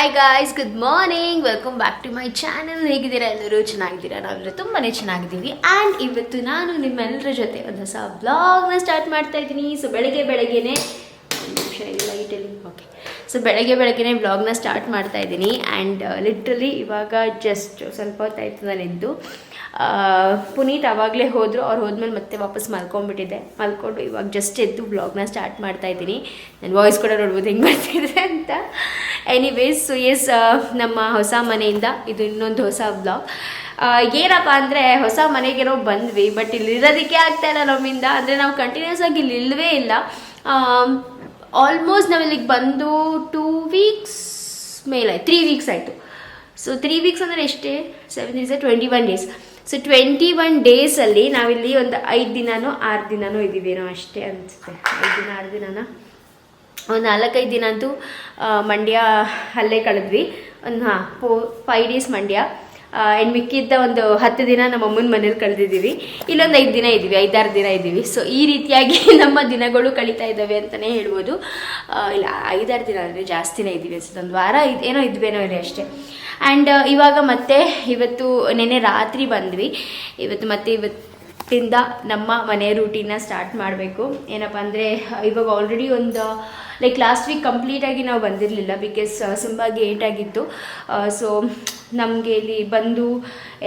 Hi guys, good morning. Welcome back to my channel. ಹೇಗಿದ್ದೀರಾ ಎಲ್ಲರೂ? ಚೆನ್ನಾಗಿದ್ದೀರಾ? ನಾವೆಲ್ಲರೂ ತುಂಬಾ ಚೆನ್ನಾಗಿದ್ದೀವಿ. ಆ್ಯಂಡ್ ಇವತ್ತು ನಾನು ನಿಮ್ಮೆಲ್ಲರ ಜೊತೆ ಒಂದು ಹೊಸ ಬ್ಲಾಗ್ನ ಸ್ಟಾರ್ಟ್ ಮಾಡ್ತಾ ಇದ್ದೀನಿ. ಸೊ ಬೆಳಗ್ಗೆನೇ ಒಂದು ನಿಮಿಷ ಲೈಟಲ್ಲಿ ಓಕೆ. ಸೊ ಬೆಳಗ್ಗೆನೇ ಬ್ಲಾಗ್ನ ಸ್ಟಾರ್ಟ್ ಮಾಡ್ತಾ ಇದ್ದೀನಿ. ಆ್ಯಂಡ್ ಲಿಟ್ರಲಿ ಇವಾಗ ಜಸ್ಟ್ ಸ್ವಲ್ಪ ಹೊತ್ತಾಯ್ತು ನಾನು ಎದ್ದು. ಪುನೀತ್ ಆವಾಗಲೇ ಹೋದರು. ಅವ್ರು ಹೋದ್ಮೇಲೆ ಮತ್ತೆ ವಾಪಸ್ ಮಲ್ಕೊಂಡು ಇವಾಗ ಜಸ್ಟ್ ಎದ್ದು ಬ್ಲಾಗ್ನ ಸ್ಟಾರ್ಟ್ ಮಾಡ್ತಾ ಇದ್ದೀನಿ. ನನ್ನ ವಾಯ್ಸ್ ಕೂಡ ನೋಡ್ಬೋದು ಹೆಂಗೆ ಬರ್ತಿದೆ ಅಂತ. ಎನಿವೇಸ್, ಸೊ ಎಸ್, ನಮ್ಮ ಹೊಸ ಮನೆಯಿಂದ ಇದು ಇನ್ನೊಂದು ಹೊಸ ಬ್ಲಾಗ್. ಏನಪ್ಪ ಅಂದರೆ, ಹೊಸ ಮನೆಗೇನೋ ಬಂದ್ವಿ, ಬಟ್ ಇಲ್ಲಿ ಇರೋದಕ್ಕೆ ಆಗ್ತಾಯಿಲ್ಲ ನಮ್ಮಿಂದ. ಅಂದರೆ ನಾವು ಕಂಟಿನ್ಯೂಸ್ ಆಗಿ ಇಲ್ಲಿ ಇಲ್ಲವೇ ಇಲ್ಲ. ಆಲ್ಮೋಸ್ಟ್ ನಾವಿಲ್ಲಿಗೆ ಬಂದು 2 ವೀಕ್ಸ್ ಮೇಲೆ 3 ವೀಕ್ಸ್ ಆಯಿತು. ಸೊ 3 ವೀಕ್ಸ್ ಅಂದರೆ ಎಷ್ಟೇ, 7 days 21 days. ಸೊ 21 ಡೇಸಲ್ಲಿ ನಾವಿಲ್ಲಿ ಒಂದು 5 ದಿನನೋ 6 ದಿನನೋ ಇದ್ದೀವೇನೋ ಅಷ್ಟೇ ಅನಿಸುತ್ತೆ. 5 ದಿನ 6 ದಿನನ ಒಂದು 4-5 ದಿನ ಅಂತೂ ಮಂಡ್ಯ ಅಲ್ಲೇ ಕಳೆದ್ವಿ. ಒಂದು 5 days ಮಂಡ್ಯ. ಆ್ಯಂಡ್ ಮಿಕ್ಕಿದ್ದ ಒಂದು 10 ದಿನ ನಮ್ಮ ಅಮ್ಮನ ಮನೇಲಿ ಕಳೆದಿದ್ದೀವಿ. ಇಲ್ಲೊಂದು 5 ದಿನ ಇದ್ದೀವಿ, 5-6 ದಿನ ಇದ್ದೀವಿ. ಸೊ ಈ ರೀತಿಯಾಗಿ ನಮ್ಮ ದಿನಗಳು ಕಳೀತಾ ಇದ್ದಾವೆ ಅಂತಲೇ ಹೇಳ್ಬೋದು. ಇಲ್ಲ, 5-6 ದಿನ ಅಂದರೆ ಜಾಸ್ತಿನೇ ಇದ್ದೀವಿ ಅನ್ಸುತ್ತೆ. ಒಂದು ವಾರ ಏನೋ ಇದ್ವೇನೋ ಇದೆ ಅಷ್ಟೇ. ಆ್ಯಂಡ್ ಇವಾಗ ಮತ್ತೆ ಇವತ್ತು ನೆನ್ನೆ ರಾತ್ರಿ ಬಂದ್ವಿ. ಇವತ್ತಿಂದ ನಮ್ಮ ಮನೆ ರೂಟೀನ್ನ ಸ್ಟಾರ್ಟ್ ಮಾಡಬೇಕು. ಏನಪ್ಪ ಅಂದರೆ, ಇವಾಗ ಆಲ್ರೆಡಿ ಒಂದು ಲಾಸ್ಟ್ ವೀಕ್ ಕಂಪ್ಲೀಟಾಗಿ ನಾವು ಬಂದಿರಲಿಲ್ಲ, ಬಿಕಾಸ್ ತುಂಬ ಗೇಟ್ ಆಗಿತ್ತು. ಸೊ ನಮಗೆ ಇಲ್ಲಿ ಬಂದು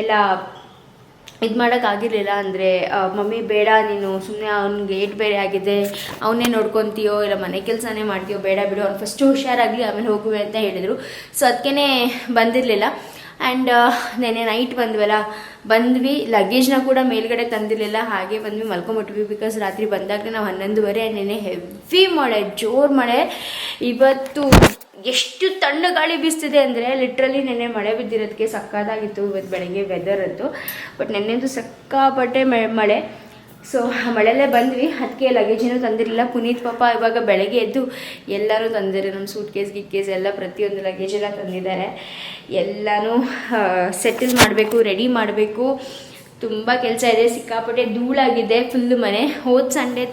ಎಲ್ಲ ಇದು ಮಾಡೋಕ್ಕಾಗಿರಲಿಲ್ಲ. ಅಂದರೆ ಮಮ್ಮಿ ಬೇಡ, ನೀನು ಸುಮ್ಮನೆ ಅವ್ನಿಗೆ ಏಟ್ ಬೇರೆ ಆಗಿದೆ, ಅವನ್ನೇ ನೋಡ್ಕೊತೀಯೋ ಇಲ್ಲ ಮನೆ ಕೆಲಸನೇ ಮಾಡ್ತೀಯೋ, ಬೇಡ ಬಿಡು, ಅವ್ನು ಫಸ್ಟು ಹುಷಾರಾಗಲಿ ಆಮೇಲೆ ಹೋಗುವೆ ಅಂತ ಹೇಳಿದರು. ಸೊ ಅದಕ್ಕೇ ಬಂದಿರಲಿಲ್ಲ. ಆ್ಯಂಡ್ ನೆನ್ನೆ ನೈಟ್ ಬಂದ್ವಿ. ಲಗೇಜ್ನ ಕೂಡ ಮೇಲ್ಗಡೆ ತಂದಿರಲಿಲ್ಲ, ಹಾಗೆ ಬಂದ್ವಿ, ಮಲ್ಕೊಂಬಿಟ್ವಿ. ಬಿಕಾಸ್ ರಾತ್ರಿ ಬಂದಾಗ ನಾವು 11:30. ನೆನ್ನೆ ಹೆವಿ ಮಳೆ, ಜೋರು ಮಳೆ. ಇವತ್ತು ಎಷ್ಟು ತಣ್ಣ ಗಾಳಿ ಬೀಸ್ತಿದೆ ಅಂದರೆ ಲಿಟ್ರಲಿ ನೆನ್ನೆ ಮಳೆ ಬಿದ್ದಿರೋದಕ್ಕೆ ಸಕ್ಕತ್ತಾಗಿತ್ತು ಇವತ್ತು ಬೆಳಗ್ಗೆ ವೆದರ್ ಅಂತೂ. ಬಟ್ ನೆನ್ನೆಂದು ಸಿಕ್ಕಾಪಟ್ಟೆ ಮಳೆ. ಸೊ ಮಳೆಯಲ್ಲೇ ಬಂದ್ವಿ. ಅದಕ್ಕೆ ಲಗೇಜೇನೂ ತಂದಿರಲಿಲ್ಲ. ಪುನೀತ್ ಪಾಪ ಇವಾಗ ಬೆಳಗ್ಗೆ ಎದ್ದು ಎಲ್ಲನೂ ತಂದಿದ್ದಾರೆ. ನಮ್ಮ ಸೂಟ್ ಕೇಸ್ ಎಲ್ಲ ಪ್ರತಿಯೊಂದು ಲಗೇಜೆಲ್ಲ ತಂದಿದ್ದಾರೆ. ಎಲ್ಲನೂ ಸೆಟಲ್ ಮಾಡಬೇಕು, ರೆಡಿ ಮಾಡಬೇಕು. ತುಂಬ ಕೆಲಸ ಇದೆ, ಸಿಕ್ಕಾಪಟ್ಟೆ ಧೂಳಾಗಿದೆ ಫುಲ್ಲು ಮನೆ. ಹೋದ ಸಂಡೇ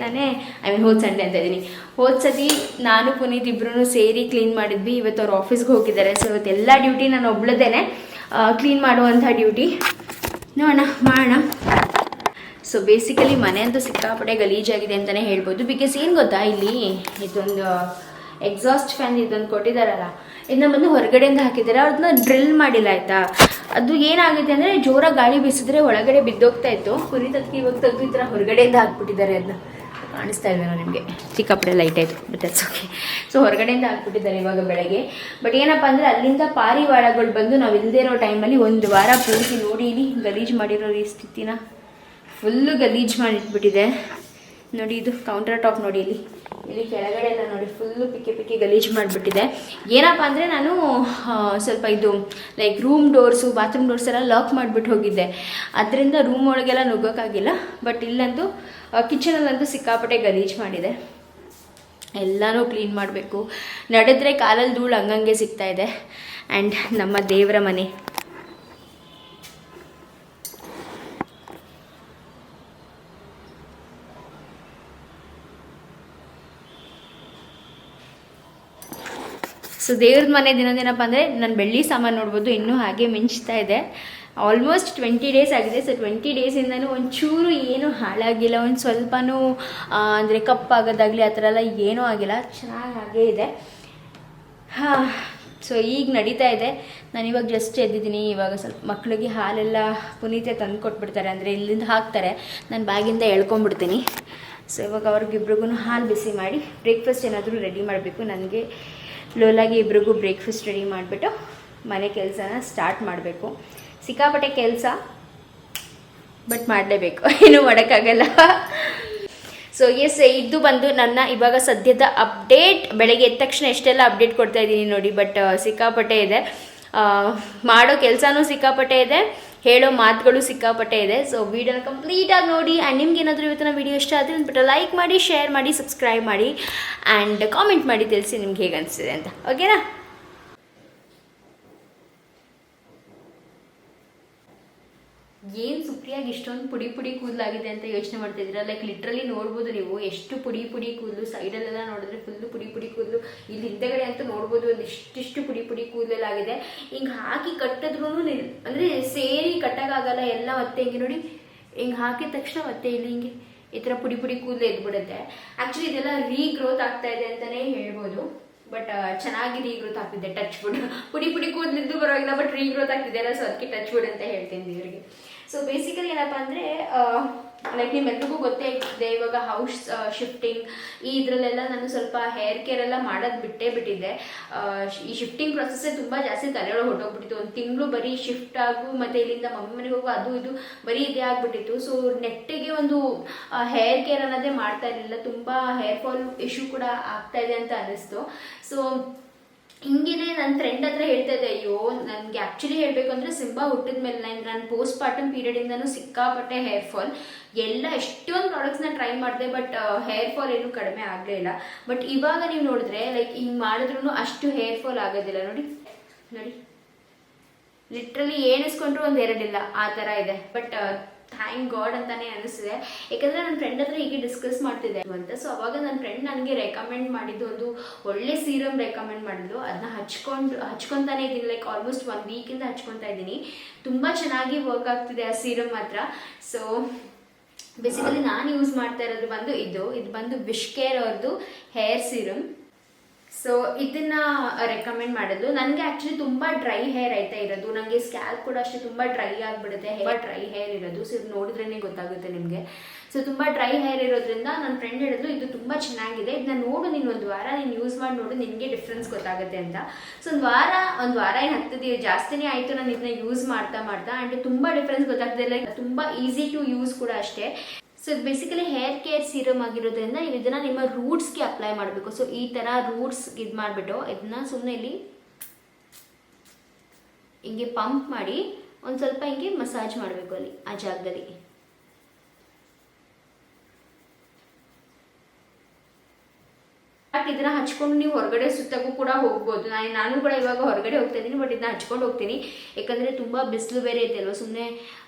ಹೋದ ಸತಿ ನಾನು ಪುನೀತ್ ಇಬ್ಬರೂ ಸೇರಿ ಕ್ಲೀನ್ ಮಾಡಿದ್ವಿ. ಇವತ್ತು ಅವ್ರು ಆಫೀಸ್ಗೆ ಹೋಗಿದ್ದಾರೆ. ಸೊ ಇವತ್ತೆಲ್ಲ ಡ್ಯೂಟಿ ನಾನು ಒಬ್ಳದೇನೆ ಕ್ಲೀನ್ ಮಾಡುವಂಥ ಡ್ಯೂಟಿ. ಮಾಡೋಣ. ಸೊ ಬೇಸಿಕಲಿ ಮನೆ ಅಂತೂ ಸಿಕ್ಕಾಪಟ್ಟೆ ಗಲೀಜಾಗಿದೆ ಅಂತಲೇ ಹೇಳ್ಬೋದು. ಬಿಕಾಸ್ ಏನು ಗೊತ್ತಾ, ಇಲ್ಲಿ ಇದೊಂದು ಎಕ್ಸಾಸ್ಟ್ ಫ್ಯಾನ್ ಇದೊಂದು ಕೊಟ್ಟಿದ್ದಾರಲ್ಲ, ಇದನ್ನ ಬಂದು ಹೊರಗಡೆಯಿಂದ ಹಾಕಿದ್ದಾರೆ. ಅದನ್ನ ಡ್ರಿಲ್ ಮಾಡಿಲ್ಲ, ಆಯಿತಾ. ಅದು ಏನಾಗುತ್ತೆ ಅಂದರೆ, ಜೋರಾಗಿ ಗಾಳಿ ಬೀಸಿದ್ರೆ ಒಳಗಡೆ ಬಿದ್ದೋಗ್ತಾ ಇತ್ತು. ಪುನೀತ್ ಅದಕ್ಕೆ ಇವಾಗ ತೆಗೆದು ಈ ಥರ ಹೊರಗಡೆಯಿಂದ ಹಾಕ್ಬಿಟ್ಟಿದ್ದಾರೆ. ಅದನ್ನ ಕಾಣಿಸ್ತಾ ಇಲ್ವೇನೋ ನಿಮಗೆ, ಸಿಕ್ಕಾಪಟ್ಟೆ ಲೈಟ್ ಆಯಿತು, ಬಟ್ ದಟ್ಸ್ ಓಕೆ. ಸೊ ಹೊರಗಡೆಯಿಂದ ಹಾಕ್ಬಿಟ್ಟಿದ್ದಾರೆ ಇವಾಗ ಬೆಳಗ್ಗೆ. ಬಟ್ ಏನಪ್ಪ ಅಂದರೆ, ಅಲ್ಲಿಂದ ಪಾರಿವಾಳಗಳು ಬಂದು ನಾವು ಇಲ್ಲದೇ ಇರೋ ಟೈಮಲ್ಲಿ 1 ವಾರ ಪೂರ್ತಿ ನೋಡಿ ಇಲ್ಲಿ ಗಲೀಜು ಮಾಡಿರೋ ಈ ಸ್ಥಿತಿನ ಫುಲ್ಲು ಗಲೀಜು ಮಾಡಿಟ್ಬಿಟ್ಟಿದೆ. ನೋಡಿ, ಇದು ಕೌಂಟರ್ ಟಾಪ್ ನೋಡಿ, ಇಲ್ಲಿ ಕೆಳಗಡೆ ಎಲ್ಲ ನೋಡಿ ಫುಲ್ಲು ಪಿಕ್ಕಿ ಗಲೀಜು ಮಾಡಿಬಿಟ್ಟಿದೆ. ಏನಪ್ಪ ಅಂದರೆ, ನಾನು ಸ್ವಲ್ಪ ಇದು ರೂಮ್ ಡೋರ್ಸು, ಬಾತ್ರೂಮ್ ಡೋರ್ಸ್ ಎಲ್ಲ ಲಾಕ್ ಮಾಡಿಬಿಟ್ಟು ಹೋಗಿದ್ದೆ. ಅದರಿಂದ ರೂಮ್ ಒಳಗೆಲ್ಲ ನುಗ್ಗೋಕ್ಕಾಗಿಲ್ಲ. ಬಟ್ ಇಲ್ಲಂತೂ ಕಿಚನಲ್ಲಂತೂ ಸಿಕ್ಕಾಪಟ್ಟೆ ಗಲೀಜು ಮಾಡಿದೆ. ಎಲ್ಲನೂ ಕ್ಲೀನ್ ಮಾಡಬೇಕು. ನಡೆದ್ರೆ ಕಾಲಲ್ಲಿ ಧೂಳು ಹಂಗಂಗೆ ಸಿಗ್ತಾಯಿದೆ. ಆ್ಯಂಡ್ ನಮ್ಮ ದೇವರ ಮನೆ ಸೊ ದೇವ್ರ ಮನೆ ದಿನದೇನಪ್ಪ ಅಂದರೆ, ನಾನು ಬೆಳ್ಳಿ ಸಾಮಾನು ನೋಡ್ಬೋದು ಇನ್ನೂ ಹಾಗೆ ಮಿಂಚ್ತಾ ಇದೆ. ಆಲ್ಮೋಸ್ಟ್ 20 days ಆಗಿದೆ. ಸೊ 20 days ಒಂಚೂರು ಏನೂ ಹಾಳಾಗಿಲ್ಲ. ಒಂದು ಸ್ವಲ್ಪನೂ ಅಂದರೆ ಕಪ್ಪಾಗೋದಾಗಲಿ ಆ ಥರ ಎಲ್ಲ ಏನೂ ಆಗಿಲ್ಲ. ಚೆನ್ನಾಗಿ ಹಾಗೇ ಇದೆ. ಸೊ ಈಗ ನಡೀತಾ ಇದೆ. ನಾನು ಇವಾಗ ಜಸ್ಟ್ ಎದ್ದಿದ್ದೀನಿ. ಇವಾಗ ಸ್ವಲ್ಪ ಮಕ್ಕಳಿಗೆ ಹಾಲೆಲ್ಲ ಪುನೀತೆ ತಂದು ಕೊಟ್ಬಿಡ್ತಾರೆ, ಅಂದರೆ ಇಲ್ಲಿಂದ ಹಾಕ್ತಾರೆ. ನಾನು ಬ್ಯಾಗಿಂದ ಎಳ್ಕೊಂಬಿಡ್ತೀನಿ. ಸೊ ಇವಾಗ ಅವ್ರಿಗಿಬ್ರಿಗೂ ಹಾಲು ಬಿಸಿ ಮಾಡಿ ಬ್ರೇಕ್ಫಾಸ್ಟ್ ಏನಾದರೂ ರೆಡಿ ಮಾಡಬೇಕು. ನನಗೆ ಲೋಲಾಗಿ ಇಬ್ರಿಗೂ ಬ್ರೇಕ್ಫಾಸ್ಟ್ ರೆಡಿ ಮಾಡಿಬಿಟ್ಟು ಮನೆ ಕೆಲಸನ ಸ್ಟಾರ್ಟ್ ಮಾಡಬೇಕು. ಸಿಕ್ಕಾಪಟ್ಟೆ ಕೆಲಸ, ಬಟ್ ಮಾಡಲೇಬೇಕು, ಏನೂ ಮಾಡೋಕ್ಕಾಗಲ್ಲ. ಸೊ ಎಸ್, ಇದು ಬಂದು ನನ್ನ ಇವಾಗ ಸದ್ಯದ ಅಪ್ಡೇಟ್. ಬೆಳಗ್ಗೆ ಎದ್ದ ತಕ್ಷಣ ಎಷ್ಟೆಲ್ಲ ಅಪ್ಡೇಟ್ ಕೊಡ್ತಾ ಇದ್ದೀನಿ ನೋಡಿ. ಬಟ್ ಸಿಕ್ಕಾಪಟ್ಟೆ ಇದೆ, ಮಾಡೋ ಕೆಲಸನೂ ಸಿಕ್ಕಾಪಟ್ಟೆ ಇದೆ, ಹೇಳೋ ಮಾತುಗಳು ಸಿಕ್ಕಾಪಟ್ಟೆ ಇದೆ. ಸೊ ವೀಡಿಯೋನ ಕಂಪ್ಲೀಟಾಗಿ ನೋಡಿ. ಆ್ಯಂಡ್ ನಿಮ್ಗೆ ಏನಾದರೂ ಇವತ್ತಿನ ವೀಡಿಯೋ ಇಷ್ಟ ಆದರೆ ಅಂದ್ಬಿಟ್ಟು ಲೈಕ್ ಮಾಡಿ, ಶೇರ್ ಮಾಡಿ, ಸಬ್ಸ್ಕ್ರೈಬ್ ಮಾಡಿ, ಆ್ಯಂಡ್ ಕಾಮೆಂಟ್ ಮಾಡಿ ತಿಳಿಸಿ ನಿಮ್ಗೆ ಹೇಗೆ ಅನಿಸ್ತಿದೆ ಅಂತ. ಓಕೆನಾ? ಏನು ಸುಪ್ರಿಯಾಗಿ ಇಷ್ಟೊಂದು ಪುಡಿ ಪುಡಿ ಕೂದಲಾಗಿದೆ ಅಂತ ಯೋಚನೆ ಮಾಡ್ತಾ ಇದ್ದೀರಾ. ಲೈಕ್ ಲಿಟ್ರಲಿ ನೋಡ್ಬೋದು ನೀವು ಎಷ್ಟು ಪುಡಿ ಪುಡಿ ಕೂದಲು, ಸೈಡಲ್ಲೆಲ್ಲ ನೋಡಿದ್ರೆ ಫುಲ್ಲು ಪುಡಿ ಪುಡಿ ಕೂದಲು, ಇಲ್ಲಿ ಹಿಂದೆಗಡೆ ಅಂತೂ ನೋಡ್ಬೋದು ಒಂದು ಇಷ್ಟಿಷ್ಟು ಪುಡಿ ಪುಡಿ ಕೂದಲಾಗಿದೆ. ಹಿಂಗೆ ಹಾಕಿ ಕಟ್ಟಿದ್ರೂ ಅಂದರೆ ಸೇರಿ ಕಟ್ಟೋಕ್ಕಾಗಲ್ಲ ಎಲ್ಲ. ಮತ್ತೆ ಹಿಂಗೆ ನೋಡಿ, ಹಿಂಗೆ ಹಾಕಿದ ತಕ್ಷಣ ಮತ್ತೆ ಇಲ್ಲಿ ಹಿಂಗೆ ಈ ಥರ ಪುಡಿ ಪುಡಿ ಕೂದಲು ಎದ್ಬಿಡುತ್ತೆ. ಆ್ಯಕ್ಚುಲಿ ಇದೆಲ್ಲ ರೀಗ್ರೋತ್ ಆಗ್ತಾ ಇದೆ ಅಂತಲೇ ಹೇಳ್ಬೋದು. ಬಟ್ ಚೆನ್ನಾಗಿ ರೀಗ್ರೋತ್ ಆಗ್ತಿದೆ, ಟಚ್ ವುಡ್. ಪುಡಿ ಪುಡಿ ಕೂದಲಿದ್ದು ಪರವಾಗಿಲ್ಲ, ಬಟ್ ರೀಗ್ರೋತ್ ಆಗ್ತಿದೆ ಅಲ್ಲ, ಸೊ ಅದಕ್ಕೆ ಟಚ್ ವುಡ್ ಅಂತ ಹೇಳ್ತೀನಿ ಇವರಿಗೆ. ಸೊ ಬೇಸಿಕಲಿ ಏನಪ್ಪ ಅಂದರೆ ಲೈಕ್ ನಿಮ್ಮೆಲ್ರಿಗೂ ಗೊತ್ತೇ ಇದೆ, ಇವಾಗ ಹೌಸ್ ಶಿಫ್ಟಿಂಗ್ ಈ ಇದರಲ್ಲೆಲ್ಲ ನಾನು ಸ್ವಲ್ಪ ಹೇರ್ ಕೇರ್ ಎಲ್ಲ ಮಾಡೋದು ಬಿಟ್ಟಿದ್ದೆ. ಈ ಶಿಫ್ಟಿಂಗ್ ಪ್ರೊಸೆಸ್ಸೇ ತುಂಬ ಜಾಸ್ತಿ ತಲೆಯೊಳಗೆ ಹೊರಟೋಗ್ಬಿಟ್ಟಿತ್ತು. ಒಂದು ತಿಂಗಳು ಬರೀ ಶಿಫ್ಟ್ ಆಗು ಮತ್ತು ಇಲ್ಲಿಂದ ಮಮ್ಮಿ ಮನೆಗೆ ಹೋಗು ಅದು ಇದು ಬರೀ ಇದೇ ಆಗಿಬಿಟ್ಟಿತ್ತು. ಸೊ ನೆಟ್ಟಿಗೆ ಒಂದು ಹೇರ್ ಕೇರ್ ಅನ್ನೋದೇ ಮಾಡ್ತಾ ಇರಲಿಲ್ಲ. ತುಂಬ ಹೇರ್ ಫಾಲ್ ಇಶ್ಯೂ ಕೂಡ ಆಗ್ತಾ ಇದೆ ಅಂತ ಅನ್ನಿಸ್ತು. ಸೊ ಹಿಂಗೇನೆ ನನ್ನ ಫ್ರೆಂಡ್ ಹತ್ರ ಹೇಳ್ತಾ ಇದ್ದೆ, ಅಯ್ಯೋ ನನಗೆ ಆ್ಯಕ್ಚುಲಿ ಹೇಳಬೇಕು ಅಂದರೆ ಸಿಂಬಾ ಹುಟ್ಟಿದ ಮೇಲೆ ನಾನು ಪೋಸ್ಟ್ ಪಾರ್ಟಮ್ ಪೀರಿಯಡಿಂದನೂ ಸಿಕ್ಕಾಪಟ್ಟೆ ಹೇರ್ ಫಾಲ್. ಎಲ್ಲ ಎಷ್ಟೊಂದು ಪ್ರಾಡಕ್ಟ್ಸ್ನ ಟ್ರೈ ಮಾಡಿದೆ, ಬಟ್ ಹೇರ್ ಫಾಲ್ ಏನೂ ಕಡಿಮೆ ಆಗಲೇ ಇಲ್ಲ. ಬಟ್ ಇವಾಗ ನೀವು ನೋಡಿದ್ರೆ ಲೈಕ್ ಹಿಂಗೆ ಮಾಡಿದ್ರೂ ಅಷ್ಟು ಹೇರ್ ಫಾಲ್ ಆಗೋದಿಲ್ಲ. ನೋಡಿ ನೋಡಿ, ಲಿಟ್ರಲಿ ಏಣಿಸ್ಕೊಂಡ್ರು ಒಂದು ಎರಡಿಲ್ಲ ಆ ಥರ ಇದೆ. ಬಟ್ ಥ್ಯಾಂಕ್ ಗಾಡ್ ಅಂತಾನೆ ಅನಿಸ್ತಿದೆ. ಯಾಕಂದರೆ ನನ್ನ ಫ್ರೆಂಡ್ ಹತ್ರ ಹೀಗೆ ಡಿಸ್ಕಸ್ ಮಾಡ್ತಿದ್ದೆ ಅಂತ. ಸೊ ಅವಾಗ ನನ್ನ ಫ್ರೆಂಡ್ ನನಗೆ ರೆಕಮೆಂಡ್ ಮಾಡಿದ್ದು ಒಂದು ಒಳ್ಳೆ ಸೀರಮ್ ರೆಕಮೆಂಡ್ ಮಾಡಿದ್ದು. ಅದನ್ನ ಹಚ್ಕೊತಾನೆ ಇದ್ದೀನಿ. ಲೈಕ್ ಆಲ್ಮೋಸ್ಟ್ 1 ವೀಕಿಂದ ಹಚ್ಕೊತಾ ಇದ್ದೀನಿ. ತುಂಬ ಚೆನ್ನಾಗಿ ವರ್ಕ್ ಆಗ್ತಿದೆ ಆ ಸೀರಮ್ ಮಾತ್ರ. ಸೊ ಬೇಸಿಕಲಿ ನಾನು ಯೂಸ್ ಮಾಡ್ತಾ ಇರೋದು ಬಂದು ಇದು ಬಂದು ವಿಶ್ ಕೇರ್ ಅವ್ರದ್ದು ಹೇರ್ ಸೀರಮ್. ಸೊ ಇದನ್ನ ರೆಕಮೆಂಡ್ ಮಾಡೋದು. ನನಗೆ ಆ್ಯಕ್ಚುಲಿ ತುಂಬ ಡ್ರೈ ಹೇರ್ ಆಯ್ತಾ ಇರೋದು. ನನಗೆ ಸ್ಕ್ಯಾಲ್ಪ್ ಕೂಡ ಅಷ್ಟೇ ತುಂಬ ಡ್ರೈ ಆಗಿಬಿಡುತ್ತೆ, ಡ್ರೈ ಹೇರ್ ಇರೋದು. ಸೊ ಇದು ನೋಡಿದ್ರೇ ಗೊತ್ತಾಗುತ್ತೆ ನಿಮಗೆ. ಸೊ ತುಂಬ ಡ್ರೈ ಹೇರ್ ಇರೋದ್ರಿಂದ ನನ್ನ ಫ್ರೆಂಡ್ ಹೇಳಿದ್ರು ಇದು ತುಂಬ ಚೆನ್ನಾಗಿದೆ, ಇದನ್ನ ನೋಡು, ನೀನು ಒಂದು ವಾರ ನೀನು ಯೂಸ್ ಮಾಡಿ ನೋಡು, ನಿನಗೆ ಡಿಫ್ರೆನ್ಸ್ ಗೊತ್ತಾಗುತ್ತೆ ಅಂತ. ಸೊ ಒಂದು ವಾರ ಏನು ಹತ್ತಿದೆ ಜಾಸ್ತಿನೇ ಆಯಿತು ನಾನು ಇದನ್ನ ಯೂಸ್ ಮಾಡ್ತಾ ಆ್ಯಂಡ್ ತುಂಬ ಡಿಫ್ರೆನ್ಸ್ ಗೊತ್ತಾಗ್ತಿದೆ. ಲೈಕ್ ತುಂಬ ಈಸಿ ಟು ಯೂಸ್ ಕೂಡ ಅಷ್ಟೇ. ಸೊ ಇದು ಬೇಸಿಕಲಿ ಹೇರ್ ಕೇರ್ ಸೀರಮ್ ಆಗಿರೋದ್ರಿಂದ ನೀವು ಇದನ್ನು ನಿಮ್ಮ ರೂಟ್ಸ್ಗೆ ಅಪ್ಲೈ ಮಾಡಬೇಕು. ಸೊ ಈ ಥರ ರೂಟ್ಸ್ ಇದು ಮಾಡಿಬಿಟ್ಟು ಇದನ್ನ ಸುಮ್ಮನೆ ಇಲ್ಲಿ ಹಿಂಗೆ ಪಂಪ್ ಮಾಡಿ ಒಂದು ಸ್ವಲ್ಪ ಹಿಂಗೆ ಮಸಾಜ್ ಮಾಡಬೇಕು ಅಲ್ಲಿ ಆ ಜಾಗದಲ್ಲಿ. ಬಟ್ ಇದನ್ನ ಹಚ್ಕೊಂಡು ನೀವು ಹೊರಗಡೆ ಸುತ್ತಕ್ಕೂ ಕೂಡ ಹೋಗ್ಬೋದು. ನಾನು ಕೂಡ ಇವಾಗ ಹೊರಗಡೆ ಹೋಗ್ತಾ ಇದ್ದೀನಿ, ಬಟ್ ಇದನ್ನ ಹಚ್ಕೊಂಡು ಹೋಗ್ತೀನಿ. ಯಾಕಂದರೆ ತುಂಬ ಬಿಸಿಲು ಬೇರೆ ಇದೆ ಅಲ್ವ, ಸುಮ್ಮನೆ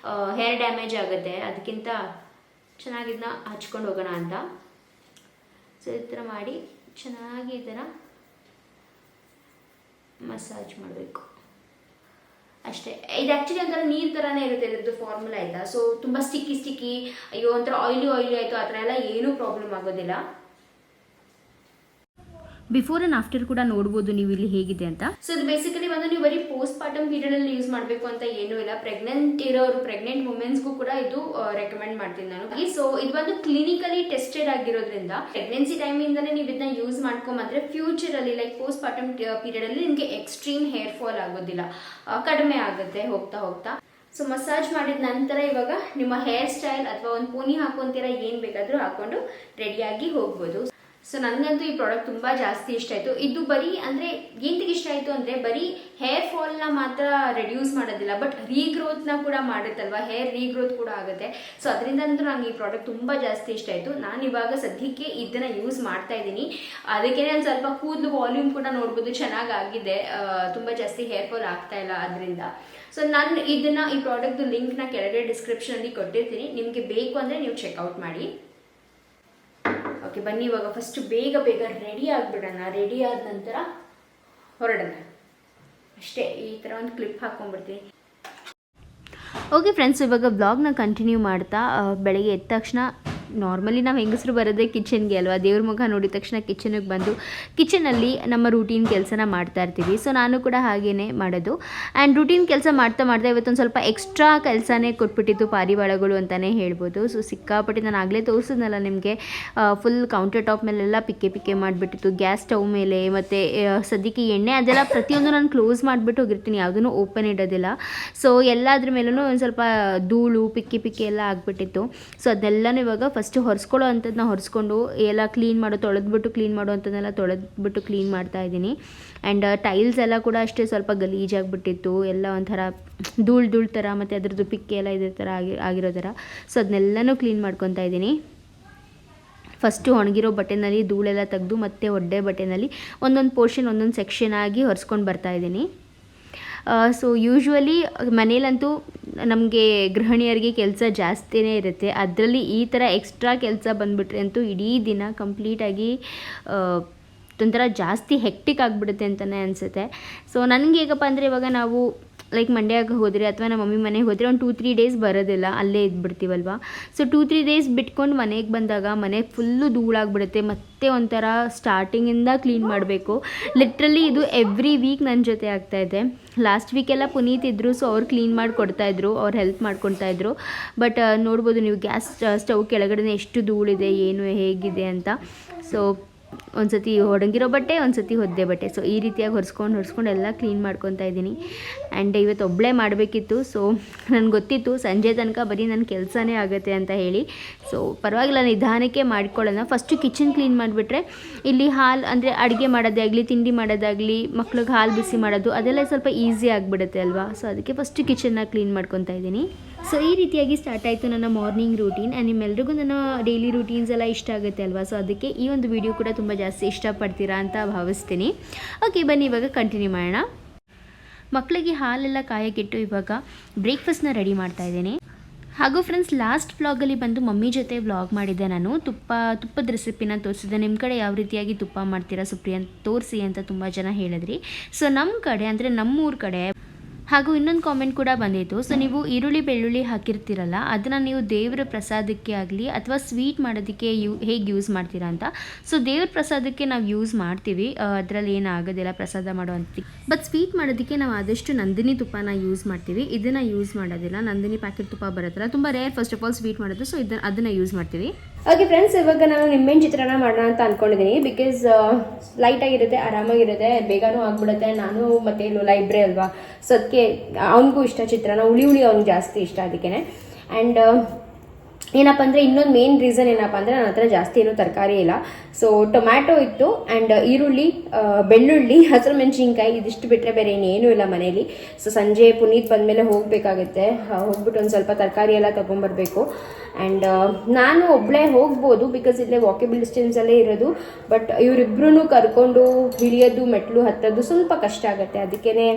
ಹೇರ್ ಡ್ಯಾಮೇಜ್ ಆಗುತ್ತೆ. ಅದಕ್ಕಿಂತ ಚೆನ್ನಾಗಿದ್ದನ್ನ ಹಚ್ಕೊಂಡು ಹೋಗೋಣ ಅಂತ. ಸೊ ಈ ಥರ ಮಾಡಿ ಚೆನ್ನಾಗಿ ಈ ಥರ ಮಸಾಜ್ ಮಾಡಬೇಕು ಅಷ್ಟೇ. ಇದು ಆ್ಯಕ್ಚುಲಿ ಒಂಥರ ನೀರು ಥರನೇ ಇರುತ್ತೆ ಇದ್ರದ್ದು ಫಾರ್ಮುಲಾ ಆಯಿತಾ. ಸೊ ತುಂಬ ಸ್ಟಿಕ್ಕಿ ಅಯ್ಯೋ ಒಂಥರ ಆಯಿಲಿ ಆಯಿತು ಆ ಥರ ಎಲ್ಲ ಏನೂ ಪ್ರಾಬ್ಲಮ್ ಆಗೋದಿಲ್ಲ. ಬಿಫೋರ್ ಆ್ಯಂಡ್ ಆಫ್ಟರ್ ಕೂಡ ನೋಡ್ಬೋದು ನೀವು ಇಲ್ಲಿ ಹೇಗಿದೆ ಅಂತ. ಸೊ ಇದು ಬೇಸಿಕಲಿ ಬಂದು ನೀವು ಬರೀ ಪೋಸ್ಟ್ ಪಾರ್ಟಮ್ ಪೀರಿಯಡಲ್ಲಿ ಯೂಸ್ ಮಾಡಬೇಕು ಅಂತ ಏನೂ ಇಲ್ಲ. ಪ್ರೆಗ್ನೆಂಟ್ ವುಮೆನ್ಸ್ಗೂ ಕೂಡ ಇದು ರೆಕಮೆಂಡ್ ಮಾಡ್ತೀನಿ ನಾನು. ಸೊ ಇದು ಬಂದು ಕ್ಲಿನಿಕಲಿ ಟೆಸ್ಟೆಡ್ ಆಗಿರೋದ್ರಿಂದ ಪ್ರೆಗ್ನೆನ್ಸಿ ಟೈಮಿಂದನೇ ನೀವು ಇದನ್ನ ಯೂಸ್ ಮಾಡ್ಕೊಂಬಂದ್ರೆ ಫ್ಯೂಚರಲ್ಲಿ ಲೈಕ್ ಪೋಸ್ಟ್ ಪಾರ್ಟಮ್ ಪೀರಿಯಡಲ್ಲಿ ನಿಮಗೆ ಎಕ್ಸ್ಟ್ರೀಮ್ ಹೇರ್ ಫಾಲ್ ಆಗೋದಿಲ್ಲ, ಕಡಿಮೆ ಆಗುತ್ತೆ ಹೋಗ್ತಾ. ಸೊ ಮಸಾಜ್ ಮಾಡಿದ ನಂತರ ಇವಾಗ ನಿಮ್ಮ ಹೇರ್ ಸ್ಟೈಲ್ ಅಥವಾ ಒಂದು ಪೋನಿ ಹಾಕೊಂತೀರ, ಏನು ಬೇಕಾದರೂ ಹಾಕೊಂಡು ರೆಡಿಯಾಗಿ ಹೋಗ್ಬೋದು. ಸೊ ನನಗಂತೂ ಈ ಪ್ರಾಡಕ್ಟ್ ತುಂಬ ಜಾಸ್ತಿ ಇಷ್ಟ ಆಯಿತು. ಇದು ಬರೀ ಅಂದರೆ ಏನಕ್ಕೆ ಇಷ್ಟ ಆಯಿತು ಅಂದರೆ ಬರೀ ಹೇರ್ ಫಾಲ್ನ ಮಾತ್ರ ರೆಡ್ಯೂಸ್ ಮಾಡೋದಿಲ್ಲ, ಬಟ್ ರೀಗ್ರೋತ್ನ ಕೂಡ ಮಾಡುತ್ತಲ್ವ, ಹೇರ್ ರೀಗ್ರೋತ್ ಕೂಡ ಆಗುತ್ತೆ. ಸೊ ಅದರಿಂದಂತೂ ನಂಗೆ ಈ ಪ್ರಾಡಕ್ಟ್ ತುಂಬ ಜಾಸ್ತಿ ಇಷ್ಟ ಆಯಿತು. ನಾನು ಇವಾಗ ಸದ್ಯಕ್ಕೆ ಇದನ್ನು ಯೂಸ್ ಮಾಡ್ತಾ ಇದ್ದೀನಿ. ಅದಕ್ಕೇ ಒಂದು ಸ್ವಲ್ಪ ಕೂದಲು ವಾಲ್ಯೂಮ್ ಕೂಡ ನೋಡ್ಬೋದು ಚೆನ್ನಾಗಾಗಿದೆ, ತುಂಬ ಜಾಸ್ತಿ ಹೇರ್ ಫಾಲ್ ಆಗ್ತಾ ಇಲ್ಲ ಅದರಿಂದ. ಸೊ ನಾನು ಈ ಪ್ರಾಡಕ್ಟ್ದು ಲಿಂಕ್ನ ಕೆಳಗಡೆ ಡಿಸ್ಕ್ರಿಪ್ಷನಲ್ಲಿ ಕೊಟ್ಟಿರ್ತೀನಿ, ನಿಮಗೆ ಬೇಕು ಅಂದರೆ ನೀವು ಚೆಕ್ಔಟ್ ಮಾಡಿ. ಓಕೆ ಬನ್ನಿ ಇವಾಗ ಫಸ್ಟ್ ಬೇಗ ರೆಡಿ ಆಗಿಬಿಡೋಣ. ರೆಡಿ ಆದ ನಂತರ ಹೊರಡೋಣ ಅಷ್ಟೇ. ಈ ಥರ ಒಂದು ಕ್ಲಿಪ್ ಹಾಕ್ಕೊಂಡ್ಬಿಡ್ತೀನಿ. ಓಕೆ ಫ್ರೆಂಡ್ಸ್, ಇವಾಗ ಬ್ಲಾಗ್ನ ಕಂಟಿನ್ಯೂ ಮಾಡ್ತಾ ಬೆಳಗ್ಗೆ ಎದ್ದ ತಕ್ಷಣ ನಾರ್ಮಲಿ ನಾವು ಹೆಂಗಸರು ಬರೋದೇ ಕಿಚನ್ಗೆ ಅಲ್ವಾ, ದೇವ್ರ ಮುಖ ನೋಡಿದ ತಕ್ಷಣ ಕಿಚನ್ಗೆ ಬಂದು ಕಿಚನಲ್ಲಿ ನಮ್ಮ ರೂಟೀನ್ ಕೆಲಸನ ಮಾಡ್ತಾ ಇರ್ತೀವಿ. ಸೊ ನಾನು ಕೂಡ ಹಾಗೇ ಮಾಡೋದು. ಆ್ಯಂಡ್ ರೂಟೀನ್ ಕೆಲಸ ಮಾಡ್ತಾ ಇವತ್ತೊಂದು ಸ್ವಲ್ಪ ಎಕ್ಸ್ಟ್ರಾ ಕೆಲಸನೇ ಕೊಟ್ಬಿಟ್ಟಿತ್ತು, ಪಾರಿವಾಳಗಳು ಅಂತಲೇ ಹೇಳ್ಬೋದು. ಸೊ ಸಿಕ್ಕಾಪಟ್ಟೆ ನಾನು ಆಗಲೇ ತೋರಿಸಿದ್ನಲ್ಲ ನಿಮಗೆ, ಫುಲ್ ಕೌಂಟರ್ ಟಾಪ್ ಮೇಲೆಲ್ಲ ಪಿಕ್ಕೆ ಮಾಡಿಬಿಟ್ಟಿತ್ತು, ಗ್ಯಾಸ್ ಸ್ಟವ್ ಮೇಲೆ. ಮತ್ತು ಸದ್ಯಕ್ಕೆ ಎಣ್ಣೆ ಅದೆಲ್ಲ ಪ್ರತಿಯೊಂದು ನಾನು ಕ್ಲೋಸ್ ಮಾಡಿಬಿಟ್ಟು ಹೋಗಿರ್ತೀನಿ, ಯಾವುದೂ ಓಪನ್ ಇಡೋದಿಲ್ಲ. ಸೊ ಎಲ್ಲದ್ರ ಮೇಲೂ ಒಂದು ಸ್ವಲ್ಪ ಧೂಳು ಪಿಕ್ಕೆ ಎಲ್ಲ ಆಗಿಬಿಟ್ಟಿತ್ತು. ಸೊ ಅದೆಲ್ಲನೂ ಇವಾಗ ಫಸ್ಟು ಹೊರಿಸ್ಕೊಳ್ಳೋ ಅಂಥದ್ದನ್ನ ಹೊರಿಸ್ಕೊಂಡು ಎಲ್ಲ ತೊಳೆದ್ಬಿಟ್ಟು ಕ್ಲೀನ್ ಮಾಡೋ ಅಂಥದ್ದನ್ನೆಲ್ಲ ತೊಳೆದ್ಬಿಟ್ಟು ಕ್ಲೀನ್ ಮಾಡ್ತಾಯಿದ್ದೀನಿ. ಆ್ಯಂಡ್ ಟೈಲ್ಸ್ ಎಲ್ಲ ಕೂಡ ಅಷ್ಟೇ ಸ್ವಲ್ಪ ಗಲೀಜಾಗಿಬಿಟ್ಟಿತ್ತು, ಎಲ್ಲ ಒಂಥರ ಧೂಳು ಥರ, ಮತ್ತು ಅದ್ರದ್ದು ಪಿಕ್ಕೆ ಎಲ್ಲ ಇದೇ ಥರ ಆಗಿರೋ ಥರ. ಸೊ ಅದನ್ನೆಲ್ಲನೂ ಕ್ಲೀನ್ ಮಾಡ್ಕೊತಾ ಇದ್ದೀನಿ. ಫಸ್ಟು ಒಣಗಿರೋ ಬಟ್ಟೆನಲ್ಲಿ ಧೂಳೆಲ್ಲ ತೆಗೆದು ಮತ್ತೆ ಒಡ್ಡೆ ಬಟ್ಟೆನಲ್ಲಿ ಒಂದೊಂದು ಪೋರ್ಷನ್ ಒಂದೊಂದು ಸೆಕ್ಷನ್ ಆಗಿ ಹೊರಿಸ್ಕೊಂಡು ಬರ್ತಾಯಿದ್ದೀನಿ. ಸೊ ಯೂಶ್ವಲಿ ಮನೇಲಂತೂ ನಮಗೆ ಗೃಹಿಣಿಯರಿಗೆ ಕೆಲಸ ಜಾಸ್ತಿನೇ ಇರುತ್ತೆ. ಅದರಲ್ಲಿ ಈ ಥರ ಎಕ್ಸ್ಟ್ರಾ ಕೆಲಸ ಬಂದುಬಿಟ್ರೆ ಅಂತೂ ಇಡೀ ದಿನ ಕಂಪ್ಲೀಟಾಗಿ ಒಂಥರ ಜಾಸ್ತಿ ಹೆಕ್ಟಿಕ್ ಆಗಿಬಿಡುತ್ತೆ ಅಂತಲೇ ಅನಿಸುತ್ತೆ. ಸೊ ನನಗೆ ಹೇಗಪ್ಪ ಅಂದರೆ ಇವಾಗ ನಾವು ಲೈಕ್ ಮಂಡ್ಯಕ್ಕೆ ಹೋದರೆ ಅಥವಾ ನಮ್ಮ ಮಮ್ಮಿ ಮನೆಗೆ ಹೋದರೆ ಒಂದು 2-3 ಡೇಸ್ ಬರೋದಿಲ್ಲ, ಅಲ್ಲೇ ಇದ್ಬಿಡ್ತೀವಲ್ವ. ಸೊ 2-3 ಡೇಸ್ ಬಿಟ್ಕೊಂಡು ಮನೆಗೆ ಬಂದಾಗ ಮನೆ ಫುಲ್ಲು ಧೂಳಾಗ್ಬಿಡುತ್ತೆ. ಮತ್ತೆ ಒಂಥರ ಸ್ಟಾರ್ಟಿಂಗಿಂದ ಕ್ಲೀನ್ ಮಾಡಬೇಕು. ಲಿಟ್ರಲಿ ಇದು ಎವ್ರಿ ವೀಕ್ ನನ್ನ ಜೊತೆ ಆಗ್ತಾಯಿದೆ. ಲಾಸ್ಟ್ ವೀಕೆಲ್ಲ ಪುನೀತ್ ಇದ್ದರು, ಸೊ ಅವ್ರು ಕ್ಲೀನ್ ಮಾಡಿ ಕೊಡ್ತಾಯಿದ್ರು, ಅವ್ರು ಹೆಲ್ಪ್ ಮಾಡ್ಕೊತಾಯಿದ್ರು. ಬಟ್ ನೋಡ್ಬೋದು ನೀವು ಗ್ಯಾಸ್ ಸ್ಟವ್ ಕೆಳಗಡೆ ಎಷ್ಟು ಧೂಳಿದೆ, ಏನು ಹೇಗಿದೆ ಅಂತ. ಸೊ ಒಂದು ಸತಿ ಒಣಗಿರೋ ಬಟ್ಟೆ, ಒಂದು ಸತಿ ಒದ್ದೆ ಬಟ್ಟೆ, ಸೊ ಈ ರೀತಿಯಾಗಿ ಹೊರಿಸ್ಕೊಂಡು ಎಲ್ಲ ಕ್ಲೀನ್ ಮಾಡ್ಕೊತಾ ಇದ್ದೀನಿ. ಆ್ಯಂಡ್ ಇವತ್ತು ಒಬ್ಬಳೇ ಮಾಡಬೇಕಿತ್ತು. ಸೊ ನನಗೆ ಗೊತ್ತಿತ್ತು ಸಂಜೆ ತನಕ ಬರೀ ನನ್ನ ಕೆಲಸನೇ ಆಗುತ್ತೆ ಅಂತ ಹೇಳಿ. ಸೊ ಪರವಾಗಿಲ್ಲ, ನಿಧಾನಕ್ಕೆ ಮಾಡ್ಕೊಳ್ಳೋಣ. ಫಸ್ಟು ಕಿಚನ್ ಕ್ಲೀನ್ ಮಾಡಿಬಿಟ್ರೆ ಇಲ್ಲಿ ಹಾಲು ಅಂದರೆ ಅಡುಗೆ ಮಾಡೋದೇ ಆಗಲಿ, ತಿಂಡಿ ಮಾಡೋದಾಗಲಿ, ಮಕ್ಳಿಗೆ ಹಾಲು ಬಿಸಿ ಮಾಡೋದು ಅದೆಲ್ಲ ಸ್ವಲ್ಪ ಈಸಿ ಆಗಿಬಿಡುತ್ತೆ ಅಲ್ವಾ. ಸೊ ಅದಕ್ಕೆ ಫಸ್ಟು ಕಿಚನ್ನ ಕ್ಲೀನ್ ಮಾಡ್ಕೊತಾ ಇದ್ದೀನಿ. ಸೊ ಈ ರೀತಿಯಾಗಿ ಸ್ಟಾರ್ಟ್ ಆಯಿತು ನನ್ನ ಮಾರ್ನಿಂಗ್ ರೂಟೀನ್. ಆ್ಯಂಡ್ ನಿಮ್ಮೆಲ್ರಿಗೂ ನನ್ನ ಡೈಲಿ ರೂಟೀನ್ಸ್ ಎಲ್ಲ ಇಷ್ಟ ಆಗುತ್ತೆ ಅಲ್ವಾ. ಸೊ ಅದಕ್ಕೆ ಈ ಒಂದು ವಿಡಿಯೋ ಕೂಡ ತುಂಬ ಜಾಸ್ತಿ ಇಷ್ಟಪಡ್ತೀರಾ ಅಂತ ಭಾವಿಸ್ತೀನಿ. ಓಕೆ, ಬನ್ನಿ ಇವಾಗ ಕಂಟಿನ್ಯೂ ಮಾಡೋಣ. ಮಕ್ಕಳಿಗೆ ಹಾಲೆಲ್ಲ ಕಾಯಕ್ಕಿಟ್ಟು ಇವಾಗ ಬ್ರೇಕ್ಫಾಸ್ಟ್ನ ರೆಡಿ ಮಾಡ್ತಾಯಿದ್ದೀನಿ. ಹಾಗೂ ಫ್ರೆಂಡ್ಸ್, ಲಾಸ್ಟ್ ವ್ಲಾಗಲ್ಲಿ ಬಂದು ಮಮ್ಮಿ ಜೊತೆ ವ್ಲಾಗ್ ಮಾಡಿದ್ದೆ ನಾನು. ತುಪ್ಪದ ರೆಸಿಪಿನ ತೋರಿಸಿದ್ದೆ. ನಿಮ್ಮ ಕಡೆ ಯಾವ ರೀತಿಯಾಗಿ ತುಪ್ಪ ಮಾಡ್ತೀರಾ ಸುಪ್ರಿಯಾ ತೋರಿಸಿ ಅಂತ ತುಂಬ ಜನ ಹೇಳಿದ್ರಿ. ಸೊ ನಮ್ಮ ಕಡೆ ಅಂದರೆ ನಮ್ಮೂರ ಕಡೆ ಹಾಗೂ ಇನ್ನೊಂದು ಕಾಮೆಂಟ್ ಕೂಡ ಬಂದಿತ್ತು. ಸೊ ನೀವು ಈರುಳ್ಳಿ ಬೆಳ್ಳುಳ್ಳಿ ಹಾಕಿರ್ತೀರಲ್ಲ, ಅದನ್ನು ನೀವು ದೇವರ ಪ್ರಸಾದಕ್ಕೆ ಆಗಲಿ ಅಥವಾ ಸ್ವೀಟ್ ಮಾಡೋದಕ್ಕೆ ಹೇಗೆ ಯೂಸ್ ಮಾಡ್ತೀರಾ ಅಂತ. ಸೊ ದೇವ್ರ ಪ್ರಸಾದಕ್ಕೆ ನಾವು ಯೂಸ್ ಮಾಡ್ತೀವಿ, ಅದರಲ್ಲಿ ಏನಾಗೋದಿಲ್ಲ ಪ್ರಸಾದ ಮಾಡೋವಂಥದ್ದು. ಬಟ್ ಸ್ವೀಟ್ ಮಾಡೋದಕ್ಕೆ ನಾವು ಆದಷ್ಟು ನಂದಿನಿ ತುಪ್ಪನ ಯೂಸ್ ಮಾಡ್ತೀವಿ, ಇದನ್ನು ಯೂಸ್ ಮಾಡೋದಿಲ್ಲ. ನಂದಿನಿ ಪ್ಯಾಕೆಟ್ ತುಪ್ಪ ಬರುತ್ತಲ್ಲ, ತುಂಬ rare first of all sweet ಮಾಡೋದು. ಸೊ ಅದನ್ನು ಯೂಸ್ ಮಾಡ್ತೀವಿ. ಓಕೆ ಫ್ರೆಂಡ್ಸ್, ಇವಾಗ ನಾನು ನಿಂಬೆಹಣ್ಣು ಚಿತ್ರಾನ್ನ ಮಾಡೋಣ ಅಂತ ಅಂದ್ಕೊಂಡಿದ್ದೀನಿ. ಬಿಕಾಸ್ ಲೈಟಾಗಿರುತ್ತೆ, ಆರಾಮಾಗಿರುತ್ತೆ, ಬೇಗನೂ ಆಗಿಬಿಡುತ್ತೆ. ನಾನು ಮತ್ತು ಲೋಲಾ ಇಬ್ಬರೇ ಅಲ್ವಾ, ಸೊ ಅದಕ್ಕೆ ಅವನಿಗೂ ಇಷ್ಟ ಚಿತ್ರಾನ್ನ, ಹುಳಿ ಅವ್ನಿಗೆ ಜಾಸ್ತಿ ಇಷ್ಟ. ಅದಕ್ಕೆ ಆ್ಯಂಡ್ ಏನಪ್ಪ ಅಂದರೆ ಇನ್ನೊಂದು ಮೇನ್ ರೀಸನ್ ಏನಪ್ಪ ಅಂದರೆ ನನ್ನ ಹತ್ರ ಜಾಸ್ತಿ ಏನೂ ತರಕಾರಿ ಇಲ್ಲ. ಸೊ ಟೊಮ್ಯಾಟೊ ಇತ್ತು ಆ್ಯಂಡ್ ಈರುಳ್ಳಿ, ಬೆಳ್ಳುಳ್ಳಿ, ಹಸಿರು ಮೆಣಸಿನ್ಕಾಯಿ, ಇದಿಷ್ಟು ಬಿಟ್ಟರೆ ಬೇರೆ ಇನ್ನೇನೂ ಇಲ್ಲ ಮನೇಲಿ. ಸೊ ಸಂಜೆ ಪುನೀತ್ ಬಂದಮೇಲೆ ಹೋಗಬೇಕಾಗುತ್ತೆ, ಹೋಗ್ಬಿಟ್ಟು ಒಂದು ಸ್ವಲ್ಪ ತರಕಾರಿ ಎಲ್ಲ ತೊಗೊಂಬರ್ಬೇಕು. ಆ್ಯಂಡ್ ನಾನು ಒಬ್ಬಳೇ ಹೋಗ್ಬೋದು, ಬಿಕಾಸ್ ಇಲ್ಲೇ ವಾಕೇಬಲ್ ಡಿಸ್ಟೆನ್ಸಲ್ಲೇ ಇರೋದು. ಬಟ್ ಇವರಿಬ್ಬರೂ ಕರ್ಕೊಂಡು ಇಳಿಯೋದು, ಮೆಟ್ಲು ಹತ್ತೋದು ಸ್ವಲ್ಪ ಕಷ್ಟ ಆಗುತ್ತೆ. ಅದಕ್ಕೇ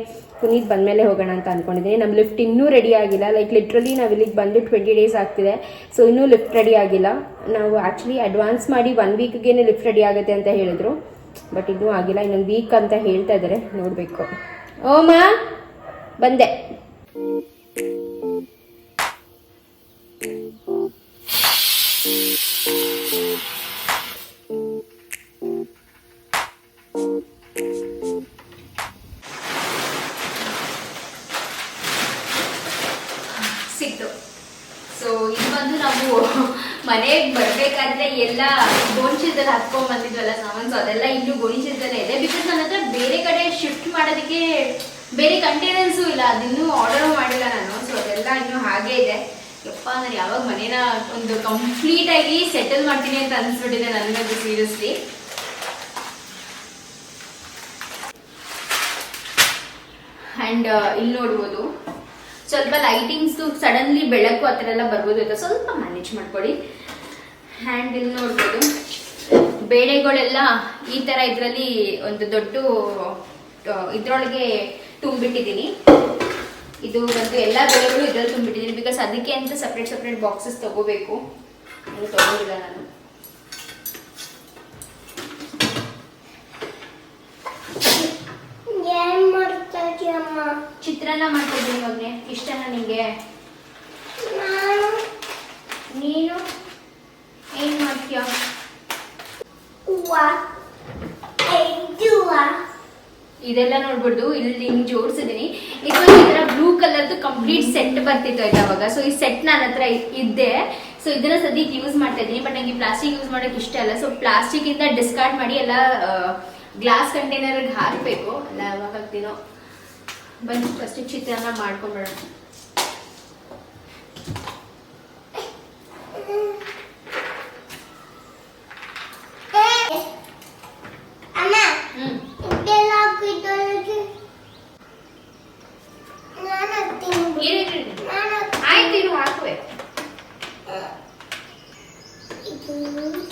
ಪುನೀತ್ ಬಂದಮೇಲೆ ಹೋಗೋಣ ಅಂತ ಅಂದ್ಕೊಂಡಿದ್ದೀನಿ. ನಮ್ಮ ಲಿಫ್ಟ್ ಇನ್ನೂ ರೆಡಿ ಆಗಿಲ್ಲ. ಲೈಕ್ ಲಿಟ್ರಲಿ ನಾವು ಇಲ್ಲಿಗೆ ಬಂದು 20 ಡೇಸ್ ಆಗ್ತಿದೆ. ಸೊ ಇನ್ನೂ ಲಿಫ್ಟ್ ರೆಡಿ ಆಗಿಲ್ಲ. ನಾವು ಆ್ಯಕ್ಚುಲಿ ಅಡ್ವಾನ್ಸ್ ಮಾಡಿ 1 ವೀಕ್ಗೆ ಲಿಫ್ಟ್ ರೆಡಿ ಆಗುತ್ತೆ ಅಂತ ಹೇಳಿದ್ರು, ಬಟ್ ಇನ್ನೂ ಆಗಿಲ್ಲ. ಇನ್ನೊಂದು ವೀಕ್ ಅಂತ ಹೇಳ್ತಾ ಇದ್ದಾರೆ, ನೋಡಬೇಕು. ಓಮಾ ಬಂದೆ. ಸಿಕ್ತು. ಸೊ ಇದು ಬಂದು ನಾವು ಮನೆಗೆ ಬರಬೇಕಾದ್ರೆ ಎಲ್ಲ ಗೋಣಿಚೀಲದಲ್ಲಿ ಹಾಕ್ಕೊಂಡು ಬಂದಿದ್ವಲ್ಲ ಸಾಮಾನು, ಸೊ ಅದೆಲ್ಲ ಇನ್ನೂ ಗೋಣಿಚೀಲದಲ್ಲೇ ಇದೆ. ಬಿಕಾಸ್ ನನ್ನ ಹತ್ರ ಬೇರೆ ಕಡೆ ಶಿಫ್ಟ್ ಮಾಡೋದಕ್ಕೆ ಬೇರೆ ಕಂಟೈನರ್ಸು ಇಲ್ಲ, ಅದಿನ್ನೂ ಆರ್ಡರ್ ಮಾಡಿಲ್ಲ ನಾನು. ಸೊ ಅದೆಲ್ಲ ಇನ್ನೂ ಹಾಗೇ ಇದೆ. ಯಪ್ಪ, ನಾನು ಯಾವಾಗ ಮನೇನ ಒಂದು ಕಂಪ್ಲೀಟಾಗಿ ಸೆಟಲ್ ಮಾಡ್ತೀನಿ ಅಂತ ಅನಿಸ್ಬಿಟ್ಟಿದೆ ನನಗಂತೂ ಸೀರಿಯಸ್ಲಿ. ಆ್ಯಂಡ್ ಇಲ್ಲಿ ನೋಡ್ಬೋದು ಸ್ವಲ್ಪ ಲೈಟಿಂಗ್ಸು ಸಡನ್ಲಿ ಬೆಳಕು ಆ ಥರ ಎಲ್ಲ ಬರ್ಬೋದು ಅಂತ ಸ್ವಲ್ಪ ಮ್ಯಾನೇಜ್ ಮಾಡ್ಕೊಳ್ಳಿ. ಆ್ಯಂಡ್ ಇಲ್ಲಿ ನೋಡ್ಬೋದು ಬೇಳೆಗಳೆಲ್ಲ ಈ ಥರ ಇದರಲ್ಲಿ ಒಂದು ದೊಡ್ಡ ಇದರೊಳಗೆ ತುಂಬಿಟ್ಟಿದ್ದೀನಿ. ಇದು ಬಂದು ಎಲ್ಲ ಬೇಳೆಗಳು ಇದರಲ್ಲಿ ತುಂಬಿಟ್ಟಿದ್ದೀನಿ. ಬಿಕಾಸ್ ಅದಕ್ಕೆ ಅಂತ ಸಪ್ರೇಟ್ ಬಾಕ್ಸಸ್ ತೊಗೋಬೇಕು, ಅದು ತೊಗೊಂಡಿಲ್ಲ ನಾನು. ಚಿತ್ರಾನ್ನ ಮಾಡ್ತಿದ್ದೀನಿ ಮಗನೆ, ಇಷ್ಟನಾ ನಿಂಗೆ? ನೀನು ಏನ್ ಮಾಡ್ತೀಯ? ಇದೆಲ್ಲ ನೋಡ್ಬಿಡ್ದು ಇಲ್ಲಿ ಹಿಂಗ್ ಜೋಡಿಸಿದೀನಿ. ಇದು ಈ ತರ ಬ್ಲೂ ಕಲರ್ದು ಕಂಪ್ಲೀಟ್ ಸೆಟ್ ಬರ್ತಿತ್ತು ಆಯ್ತಾ ಅವಾಗ. ಸೊ ಈ ಸೆಟ್ ನನ್ನ ಹತ್ರ ಇದ್ದೆ. ಸೊ ಇದನ್ನ ಸದ್ಯಕ್ಕೆ ಯೂಸ್ ಮಾಡ್ತಾ ಇದ್ದೀನಿ. ಬಟ್ ನಂಗೆ ಪ್ಲಾಸ್ಟಿಕ್ ಯೂಸ್ ಮಾಡೋಕೆ ಇಷ್ಟ ಅಲ್ಲ. ಸೊ ಪ್ಲಾಸ್ಟಿಕ್ ಇಂದ ಡಿಸ್ಕಾರ್ಡ್ ಮಾಡಿ ಎಲ್ಲ ಗ್ಲಾಸ್ ಕಂಟೈನರ್ಗೆ ಹಾಕಬೇಕು. ಅಲ್ಲ ಯಾವಾಗ ಹಾಕ್ತೀನೋ. ಬನ್ನಿ ಫಸ್ಟ್ ಚಿತ್ರಾನ್ನ ಮಾಡ್ಕೊಂಡ್ಬಿಡೋಣ. ಆಯ್ತು, ಇರು ಹಾಕುವೆ.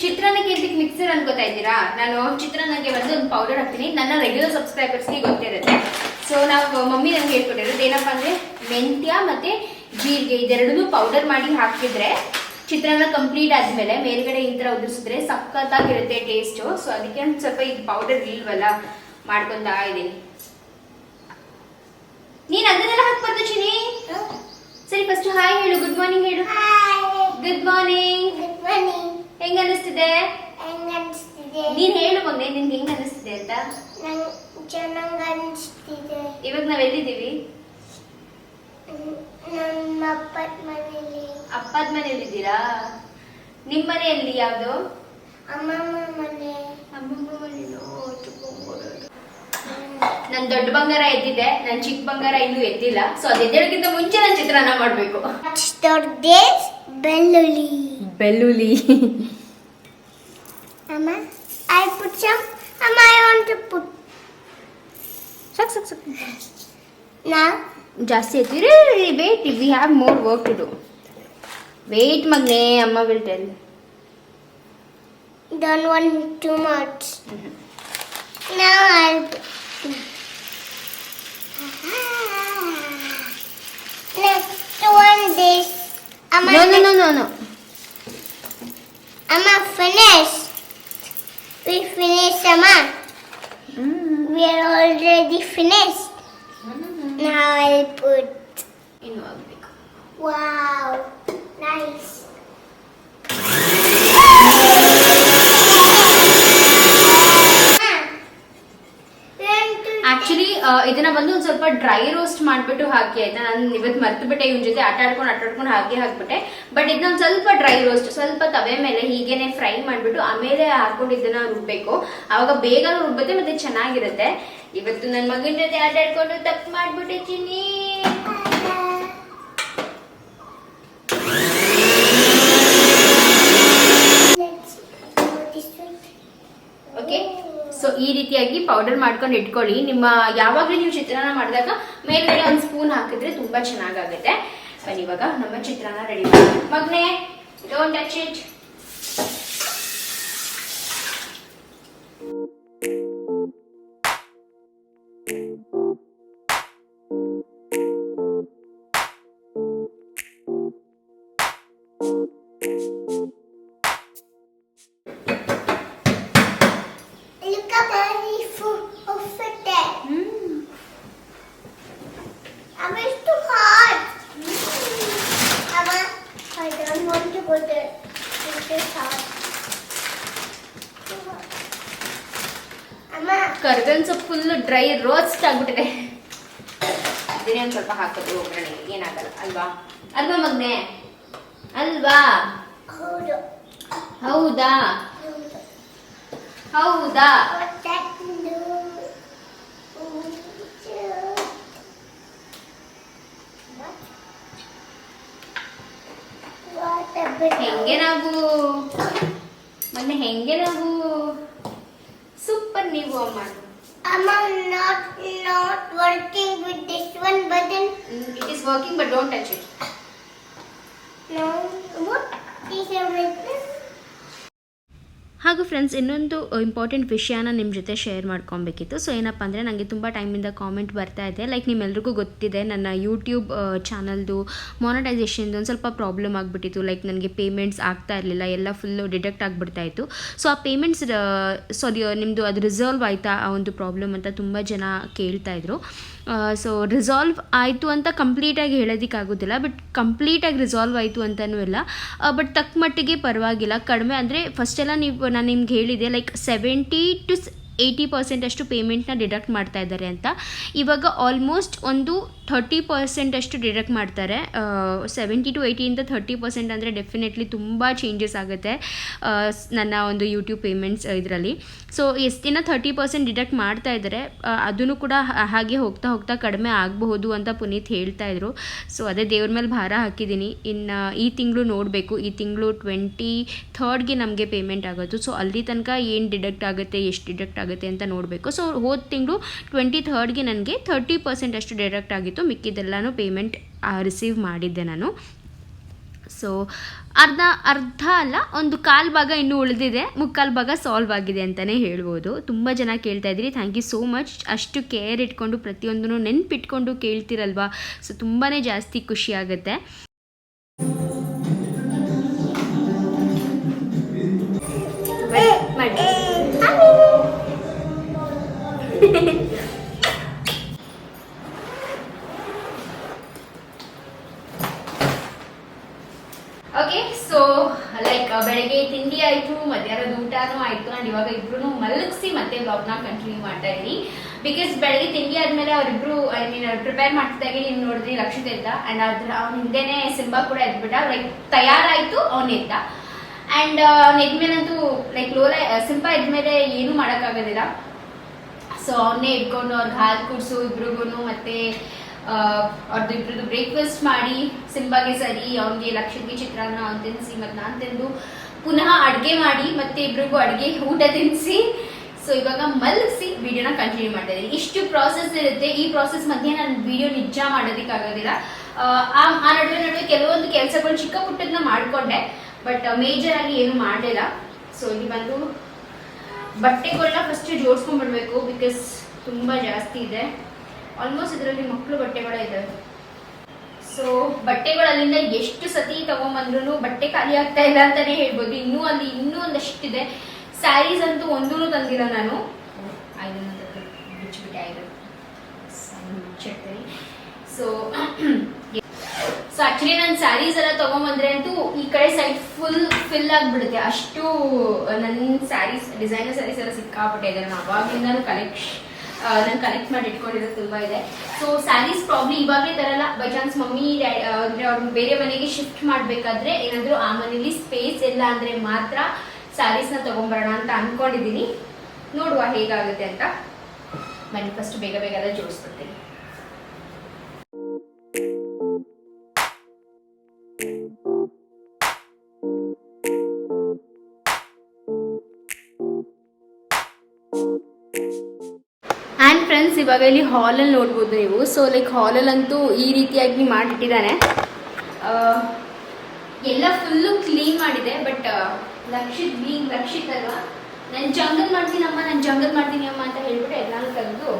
ಚಿತ್ರಾನ್ನಕ್ಕೆ ಎಂತಕ್ಕೆ ಮಿಕ್ಸರ್ ಅನ್ಕೋತಾ ಇದ್ದೀರಾ? ನಾನು ಚಿತ್ರಾನ್ನಕ್ಕೆ ಒಂದು ಪೌಡರ್ ಹಾಕ್ತೀನಿ. ನನ್ನ ರೆಗ್ಯುಲರ್ ಸಬ್ಸ್ಕ್ರೈಬರ್ಸ್ಗೆ ಗೊತ್ತಿರುತ್ತೆ. ಸೊ ನಾವು ಮಮ್ಮಿ ನನಗೆ ಹೇಳ್ಕೊಟ್ಟಿರೋದು ಏನಪ್ಪ ಅಂದರೆ ಮೆಂತ್ಯ ಮತ್ತು ಜೀರಿಗೆ ಇದೆರಡನ್ನೂ ಪೌಡರ್ ಮಾಡಿ ಹಾಕಿದ್ರೆ ಚಿತ್ರಾನ್ನ ಕಂಪ್ಲೀಟ್ ಆದಮೇಲೆ ಮೇಲ್ಗಡೆ ಈ ಥರ ಉದುರಿಸಿದ್ರೆ ಸಖತ್ತಾಗಿರುತ್ತೆ ಟೇಸ್ಟು. ಸೊ ಅದಕ್ಕೆ ಒಂದು ಸ್ವಲ್ಪ ಇದು ಪೌಡರ್ ಇಲ್ವಲ್ಲ ಮಾಡ್ಕೊತಾ ಇದ್ದೀನಿ. ನೀನು ಅದನ್ನೆಲ್ಲ ಹಾಕ್ಬಾರ್ದು ಚಿನಿ. ಸರಿ ಫಸ್ಟ್ ಹಾಯ್ ಹೇಳು, ಗುಡ್ ಮಾರ್ನಿಂಗ್ ಹೇಳು. Good morning. ಹೆಂಗ ಅನಿಸ್ತಿದೆ? ನೀನ್ ಹೇಳು ಮಗನೇ, ನಿನ್ಗೆ ಹೆಂಗ ಅನಿಸ್ತಿದೆ ಅಂತ. ಚೆನ್ನಾಗಿ ಅನಿಸ್ತಿದೆ. ಇವಾಗ ನಾವೆಲ್ಲಿದ್ದೀವಿ? ನಮ್ಮ ಅಪ್ಪದ ಮನೆಯಲ್ಲಿ. ಅಪ್ಪದ ಮನೆಯಲ್ಲಿದ್ದೀರಾ? ನಿಮ್ಮ ಮನೆಯಲ್ಲಿ ಯಾವ್ದು? ಅಮ್ಮಮ್ಮ ಮನೆ. ಅಮ್ಮಮ್ಮ ಮನೆಯೋ? ನನ್ ದೊಡ್ಡ ಬಂಗಾರ ಎದ್ದಿದೆ, ನನ್ ಚಿಕ್ಕ ಬಂಗಾರ ಇನ್ನೂ ಎದ್ದಿಲ್ಲ. ಸೊ ಅದು ಎದ್ದೇಳಕ್ಕಿಂತ ಮುಂಚೆ ನಾನು ಚಿತ್ರಾನ್ನ ಮಾಡ್ಬೇಕು. ಬೆಳ್ಳುಳ್ಳಿ. ಬೆಳ್ಳುಳ್ಳಿ. ಅಮ್ಮ, I put some. Amma, I want to put. ಸಾಕು. Now. ಜಾಸ್ತಿ ಎತ್ತಿರಿ. Wait, we have more work to do. Wait ಮಗ್ನೆ, ಅಮ್ಮ will tell. Don't want too much. Now I'll put. Next one this. Amma, No. Amma, finish. We finished, Amma. We are already finished. Now I'll put. ಇನ್ನು ಆಗ್ಬೇಕು. Wow, nice. Actually ಇದನ್ನ ಬಂದು ಒಂದು ಸ್ವಲ್ಪ dry roast ಮಾಡ್ಬಿಟ್ಟು ಹಾಕಿ ಆಯ್ತಾ. ನಾನು ಇವತ್ತು ಮರ್ತು ಬಿಟ್ಟೆ, ಇವನ್ ಜೊತೆ ಆಟಾಡ್ಕೊಂಡು ಹಾಕ್ಬಿಟ್ಟೆ. ಬಟ್ ಇದನ್ನ ಒಂದು ಸ್ವಲ್ಪ ಡ್ರೈ ರೋಸ್ಟ್, ಸ್ವಲ್ಪ ತವೆ ಮೇಲೆ ಹೀಗೇನೆ ಫ್ರೈ ಮಾಡ್ಬಿಟ್ಟು ಆಮೇಲೆ ಹಾಕೊಂಡು ಇದನ್ನ ರುಬ್ಬೇಕು. ಆವಾಗ ಬೇಗ ರುಬ್ಬುತ್ತೆ ಮತ್ತೆ ಚೆನ್ನಾಗಿರುತ್ತೆ. ಇವತ್ತು ನನ್ನ ಮಗನ ಜೊತೆ ಆಟಾಡ್ಕೊಂಡು ತಪ್ಪು ಮಾಡ್ಬಿಟ್ಟಿದ್ದೀನಿ. ಓಕೆ, ಸೊ ಈ ರೀತಿಯಾಗಿ ಪೌಡರ್ ಮಾಡ್ಕೊಂಡು ಇಟ್ಕೊಳ್ಳಿ. ನಿಮ್ಮ ಯಾವಾಗಲೂ ನೀವು ಚಿತ್ರಾನ್ನ ಮಾಡಿದಾಗ ಮೇಲ್ಗಡೆ ಒಂದು ಸ್ಪೂನ್ ಹಾಕಿದ್ರೆ ತುಂಬಾ ಚೆನ್ನಾಗಾಗುತ್ತೆ. ಬನ್ನಿ ಇವಾಗ ನಮ್ಮ ಚಿತ್ರಾನ್ನ ರೆಡಿ ಮಾಡಿ. ಮಗನೇ, don't touch it. Look at my foot there. Amma, it's too hot. Amma, I don't want to go there. It's too hot. Amma. ಕರ್ಬೇವಿನ ಸೊಪ್ಪು ಫುಲ್ ಡ್ರೈ ರೋಸ್ಟ್ ಆಗ್ಬಿಟ್ಟಿದೆ. ಇದನ್ನೇ ಒಂದು ಸ್ವಲ್ಪ ಹಾಕೋದು ಒಗ್ಗರಣೆಗೆ, ಏನಾಗಲ್ಲ ಅಲ್ವಾ? ಅಲ್ವಾ ಮಗ್ನೆ? ಅಲ್ವಾ? ಹೌದು. ಹೌದಾ? ಹೌದಾ? ಹೆಂಗೆ ನಾವು ಮೊನ್ನೆ ಹೆಂಗೆ ನಾವು ಸೂಪರ್ ನೀವು ಅಮ್ಮ. Amma, not working with this one button. It is working but don't touch it. No. What is everything? ಹಾಗೂ ಫ್ರೆಂಡ್ಸ್, ಇನ್ನೊಂದು ಇಂಪಾರ್ಟೆಂಟ್ ವಿಷಯನ ನಿಮ್ಮ ಜೊತೆ ಶೇರ್ ಮಾಡ್ಕೊಬೇಕಿತ್ತು. ಸೊ ಏನಪ್ಪ ಅಂದರೆ, ನನಗೆ ತುಂಬ ಟೈಮಿಂದ ಕಾಮೆಂಟ್ ಬರ್ತಾ ಇದೆ. ಲೈಕ್ ನಿಮ್ಮೆಲ್ರಿಗೂ ಗೊತ್ತಿದೆ, ನನ್ನ ಯೂಟ್ಯೂಬ್ ಚಾನಲ್ದು ಮಾನಿಟೈಸೇಷನ್ದು ಒಂದು ಸ್ವಲ್ಪ ಪ್ರಾಬ್ಲಮ್ ಆಗಿಬಿಟ್ಟಿತ್ತು. ಲೈಕ್ ನನಗೆ ಪೇಮೆಂಟ್ಸ್ ಆಗ್ತಾ ಇರಲಿಲ್ಲ, ಎಲ್ಲ ಫುಲ್ಲು ಡಿಡಕ್ಟ್ ಆಗಿಬಿಡ್ತಾಯಿತ್ತು. ಸೊ ಆ ಪೇಮೆಂಟ್ಸ್ ನಿಮ್ಮದು ಅದು ರಿಸಾಲ್ವ್ ಆಯಿತಾ ಆ ಒಂದು ಪ್ರಾಬ್ಲಮ್ ಅಂತ ತುಂಬ ಜನ ಕೇಳ್ತಾಯಿದ್ರು. ಸೊ ರಿಸಾಲ್ವ್ ಆಯಿತು ಅಂತ ಕಂಪ್ಲೀಟಾಗಿ ಹೇಳೋದಕ್ಕಾಗೋದಿಲ್ಲ, ಬಟ್ ಕಂಪ್ಲೀಟಾಗಿ ರಿಸಾಲ್ವ್ ಆಯಿತು ಅಂತಲೂ ಇಲ್ಲ. ಬಟ್ ತಕ್ಕ ಮಟ್ಟಿಗೆ ಪರವಾಗಿಲ್ಲ, ಕಡಿಮೆ ಅಂದರೆ ಫಸ್ಟೆಲ್ಲ ನಾನು ನಿಮ್ಗೆ ಹೇಳಿದೆ ಲೈಕ್ 70 to 80% ಅಷ್ಟು ಪೇಮೆಂಟ್ನ ಡಿಡಕ್ಟ್ ಮಾಡ್ತಾ ಇದ್ದಾರೆ ಅಂತ. ಇವಾಗ ಆಲ್ಮೋಸ್ಟ್ ಒಂದು 30% ಅಷ್ಟು ಡಿಡಕ್ಟ್ ಮಾಡ್ತಾರೆ. 70 to 80 30% ಅಂದರೆ ಡೆಫಿನೆಟ್ಲಿ ತುಂಬ ಚೇಂಜಸ್ ಆಗುತ್ತೆ ನನ್ನ ಒಂದು ಯೂಟ್ಯೂಬ್ ಪೇಮೆಂಟ್ಸ್ ಇದರಲ್ಲಿ. ಸೊ ಎಷ್ಟಿನ 30% ಡಿಡಕ್ಟ್ ಮಾಡ್ತಾ ಇದ್ದಾರೆ, ಅದನ್ನು ಕೂಡ ಹಾಗೆ ಹೋಗ್ತಾ ಕಡಿಮೆ ಆಗಬಹುದು ಅಂತ ಪುನೀತ್ ಹೇಳ್ತಾ ಇದ್ರು. ಸೊ ಅದೇ ದೇವ್ರ ಮೇಲೆ ಭಾರ ಹಾಕಿದ್ದೀನಿ. ಇನ್ನು ಈ ತಿಂಗಳು ನೋಡಬೇಕು, ಈ ತಿಂಗಳು 23rd ನಮಗೆ ಪೇಮೆಂಟ್ ಆಗೋದು. ಸೊ ಅಲ್ಲಿ ತನಕ ಏನು ಡಿಡಕ್ಟ್ ಆಗುತ್ತೆ, ಎಷ್ಟು ಡಿಡಕ್ಟ್ ಆಗುತ್ತೆ ಅಂತ ನೋಡಬೇಕು. ಸೊ ಹೋದ ತಿಂಗಳು 23rd ನನಗೆ 30% ಅಷ್ಟು ಡಿಡಕ್ಟ್ ಆಗಿತ್ತು, ಮಿಕ್ಕಿದೆಲ್ಲನೂ ಪೇಮೆಂಟ್ ರಿಸೀವ್ ಮಾಡಿದ್ದೆ ನಾನು. ಸೊ ಅರ್ಧ ಅಲ್ಲ, ಒಂದು ಕಾಲು ಭಾಗ ಇನ್ನೂ ಉಳಿದಿದೆ, ಮುಕ್ಕಾಲು ಭಾಗ ಸಾಲ್ವ್ ಆಗಿದೆ ಅಂತಲೇ ಹೇಳ್ಬೋದು. ತುಂಬ ಜನ ಕೇಳ್ತಾ ಇದ್ರಿ, ಥ್ಯಾಂಕ್ ಯು ಸೋ ಮಚ್. ಅಷ್ಟು ಕೇರ್ ಇಟ್ಕೊಂಡು ಪ್ರತಿಯೊಂದನ್ನು ನೆನ್ಪಿಟ್ಕೊಂಡು ಕೇಳ್ತಿರಲ್ವಾ, ಸೊ ತುಂಬಾ ಜಾಸ್ತಿ ಖುಷಿ ಆಗುತ್ತೆ. ಓಕೆ, ಸೊ ಲೈಕ್ ಬೆಳಗ್ಗೆ ತಿಂಡಿ ಆಯಿತು, ಮಧ್ಯಾಹ್ನದ ಊಟನೂ ಆಯಿತು. ಆ್ಯಂಡ್ ಇವಾಗ ಇಬ್ರು ಮಲಗಿಸಿ ಮತ್ತೆ ವ್ಲಾಗ್ನ ಕಂಟಿನ್ಯೂ ಮಾಡ್ತಾ ಇದ್ದೀನಿ. ಬಿಕಾಸ್ ಬೆಳಗ್ಗೆ ತಿಂಡಿ ಆದಮೇಲೆ ಅವರಿಬ್ರು ಪ್ರಿಪೇರ್ ಮಾಡ್ತಿದ್ದಾಗೆ ನೀವು ನೋಡಿದ್ರಿ ರಕ್ಷಿತ್ ಎದ್ದ. ಆ್ಯಂಡ್ ಅವ್ನ ಹಿಂದೆನೇ ಸಿಂಬಾ ಕೂಡ ಎದ್ಬಿಟ್ಟ. ಲೈಕ್ ತಯಾರಾಯಿತು, ಅವನು ಎದ್ದ. ಆ್ಯಂಡ್ ಅವ್ನು ಎದ್ಮೇಲಂತೂ ಲೈಕ್ ಲೋಲಾ ಸಿಂಪಾ ಎದ್ಮೇಲೆ ಏನೂ ಮಾಡೋಕ್ಕಾಗೋದಿಲ್ಲ. ಸೊ ಅವನ್ನೇ ಇಟ್ಕೊಂಡು ಅವ್ರಿಗೆ ಹಾಲು ಕುಡಿಸು ಇಬ್ರಿಗೂ, ಮತ್ತೆ ಅವ್ರದ್ದು ಇಬ್ರದ್ದು ಬ್ರೇಕ್ಫಾಸ್ಟ್ ಮಾಡಿ ಸಿಂಬಾಗೆ ಸರಿ, ಅವನಿಗೆ ಲಕ್ಷಕ್ಕೆ ಚಿತ್ರಾನ್ನ ಅವ್ನು ತಿನ್ನಿಸಿ, ಮತ್ತು ನಾನು ತಿಂದು ಪುನಃ ಅಡುಗೆ ಮಾಡಿ ಮತ್ತೆ ಇಬ್ರಿಗೂ ಊಟ ತಿನ್ನಿಸಿ, ಸೊ ಇವಾಗ ಮಲಗಿಸಿ ವಿಡಿಯೋನ ಕಂಟಿನ್ಯೂ ಮಾಡ್ತಾ ಇದ್ದೀನಿ. ಇಷ್ಟು ಪ್ರಾಸೆಸ್ ಇರುತ್ತೆ. ಈ ಪ್ರಾಸೆಸ್ ಮಧ್ಯೆ ನಾನು ವಿಡಿಯೋ ನಿಜ ಮಾಡೋದಕ್ಕಾಗೋದಿಲ್ಲ. ಆ ನಡುವೆ ಕೆಲವೊಂದು ಕೆಲಸಗಳು ಚಿಕ್ಕ ಪುಟ್ಟದನ್ನ ಮಾಡಿಕೊಂಡೆ, ಬಟ್ ಮೇಜರ್ ಆಗಿ ಏನು ಮಾಡಲಿಲ್ಲ. ಸೊ ಇಲ್ಲಿ ಬಂದು ಬಟ್ಟೆಗಳನ್ನ ಫಸ್ಟ್ ಜೋಡಿಸ್ಕೊಂಡ್ಬಿಡ್ಬೇಕು, ಬಿಕಾಸ್ ತುಂಬ ಜಾಸ್ತಿ ಇದೆ. ಆಲ್ಮೋಸ್ಟ್ ಇದರಲ್ಲಿ ಮಕ್ಕಳು ಬಟ್ಟೆಗಳೇ ಇದ್ದಾವೆ. ಸೊ ಬಟ್ಟೆಗಳು ಅಲ್ಲಿಂದ ಎಷ್ಟು ಸತಿ ತಗೊಂಬಂದ್ರು ಬಟ್ಟೆ ಖಾಲಿ ಆಗ್ತಾ ಇಲ್ಲ ಅಂತಾನೆ ಹೇಳ್ಬೋದು. ಇನ್ನೂ ಒಂದಷ್ಟಿದೆ. ಸ್ಯಾರೀಸ್ ಅಂತೂ ಒಂದೂ ತಂದಿಲ್ಲ ನಾನು. ಬಿಚ್ಚಿಬಿಟ್ಟೆ ಸೊ ಆಕ್ಚುಲಿ ನಾನು ಸ್ಯಾರೀಸ್ ಎಲ್ಲ ತಗೊಂಬಂದ್ರೆ ಅಂತೂ ಈ ಕಡೆ ಸೈಡ್ ಫಿಲ್ ಆಗಿಬಿಡುತ್ತೆ. ಅಷ್ಟು ನನ್ನ ಸ್ಯಾರೀಸ್, ಡಿಸೈನರ್ ಸ್ಯಾರೀಸ್ ಎಲ್ಲ ಸಿಕ್ಕಾಪಟ್ಟೆ ಇದೆ. ನಾನು ಅವಾಗಿಂದನೂ ನಾನು ಕಲೆಕ್ಟ್ ಮಾಡಿ ಇಟ್ಕೊಂಡಿರೋದು ತುಂಬ ಇದೆ. ಸೊ ಸ್ಯಾರೀಸ್ ಪ್ರಾಬ್ಲಮ್ ಇವಾಗಲೇ ತರಲ್ಲ. ಬೈ ಚಾನ್ಸ್ ಮಮ್ಮಿ ಅಂದ್ರೆ ಅವ್ರು ಬೇರೆ ಮನೆಗೆ ಶಿಫ್ಟ್ ಮಾಡಬೇಕಾದ್ರೆ ಏನಾದರೂ ಆ ಮನೇಲಿ ಸ್ಪೇಸ್ ಇಲ್ಲ ಅಂದರೆ ಮಾತ್ರ ಸ್ಯಾರೀಸ್ನ ತೊಗೊಂಬರೋಣ ಅಂತ ಅಂದ್ಕೊಂಡಿದ್ದೀನಿ. ನೋಡುವ ಹೇಗಾಗುತ್ತೆ ಅಂತ. ಬನ್ನಿ ಫಸ್ಟ್ ಬೇಗ ಎಲ್ಲ ಜೋಡಿಸ್ಬಿಡ್ತೀನಿ. ಆ್ಯಂಡ್ ಫ್ರೆಂಡ್ಸ್, ಇವಾಗ ಇಲ್ಲಿ ಹಾಲಲ್ಲಿ ನೋಡ್ಬೋದು ನೀವು. ಸೊ ಲೈಕ್ ಹಾಲಲ್ಲಂತೂ ಈ ರೀತಿಯಾಗಿ ಮಾಡಿಟ್ಟಿದ್ದಾನೆ. ಎಲ್ಲ ಫುಲ್ಲು ಕ್ಲೀನ್ ಮಾಡಿದೆ. ಬಟ್ ರಕ್ಷಿತ್ ಅಲ್ವಾ, ನಾನು ಜಂಗಲ್ ಮಾಡ್ತೀನಿ ಅಮ್ಮ ಅಂತ ಹೇಳ್ಬಿಟ್ಟು ಎಲ್ಲಾನು ತೆಗೆದು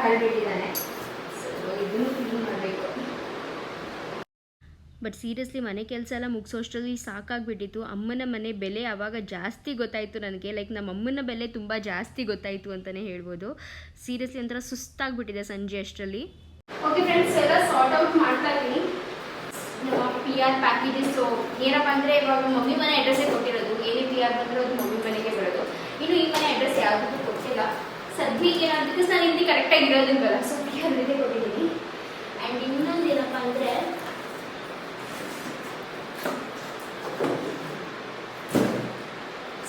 ಹರಡಿಟ್ಟಿದ್ದಾನೆ. ಸೊ ಇದನ್ನು ಕ್ಲೀನ್ ಮಾಡಬೇಕು. ಬಟ್ ಸೀರಿಯಸ್ಲಿ ಮನೆ ಕೆಲಸ ಎಲ್ಲ ಮುಗಿಸೋಷ್ಟರಲ್ಲಿ ಸಾಕಾಗ್ಬಿಟ್ಟಿತ್ತು. ಅಮ್ಮನ ಮನೆ ಬೆಲೆ ಆವಾಗ ಜಾಸ್ತಿ ಗೊತ್ತಾಯಿತು ನನಗೆ. ಲೈಕ್ ನಮ್ಮ ಅಮ್ಮನ ಬೆಲೆ ತುಂಬ ಜಾಸ್ತಿ ಗೊತ್ತಾಯಿತು ಅಂತಲೇ ಹೇಳ್ಬೋದು. ಸೀರಿಯಸ್ಲಿ ಒಂಥರ ಸುಸ್ತಾಗ್ಬಿಟ್ಟಿದೆ ಸಂಜೆ ಅಷ್ಟರಲ್ಲಿ. ಓಕೆ ಫ್ರೆಂಡ್ಸ್, ಎಲ್ಲ ಸಾರ್ಟ್ ಔಟ್ ಮಾಡ್ತಾ ಇದ್ದೀನಿ. ನಮ್ಮ PR ಪ್ಯಾಕೇಜಸ್. ಸೊ ಏನಪ್ಪ ಅಂದರೆ ಇವಾಗ ಮಮ್ಮಿ ಮನೆ ಅಡ್ರೆಸ್ಸೇ ಕೊಟ್ಟಿರೋದು. ಏನೇ PR ಬಂದರೂ ಅದು ಮಮ್ಮಿ ಮನೆಗೆ ಬರೋದು. ಇನ್ನು ಈ ಮನೆ ಅಡ್ರೆಸ್ ಯಾವುದಕ್ಕೂ ಕೊಟ್ಟಿಲ್ಲ ಸದ್ಯಕ್ಕೆ. ನಾನು ಬಿಕಾಸ್ ನಾನು ಹಿಂದೆ ಕರೆಕ್ಟಾಗಿ ಇರೋದಿಲ್ವಲ್ಲ, ಸೊ PR ಕೊಟ್ಟಿದ್ದೀನಿ. ಆ್ಯಂಡ್ ಇನ್ನೊಂದು ಏನಪ್ಪ ಅಂದರೆ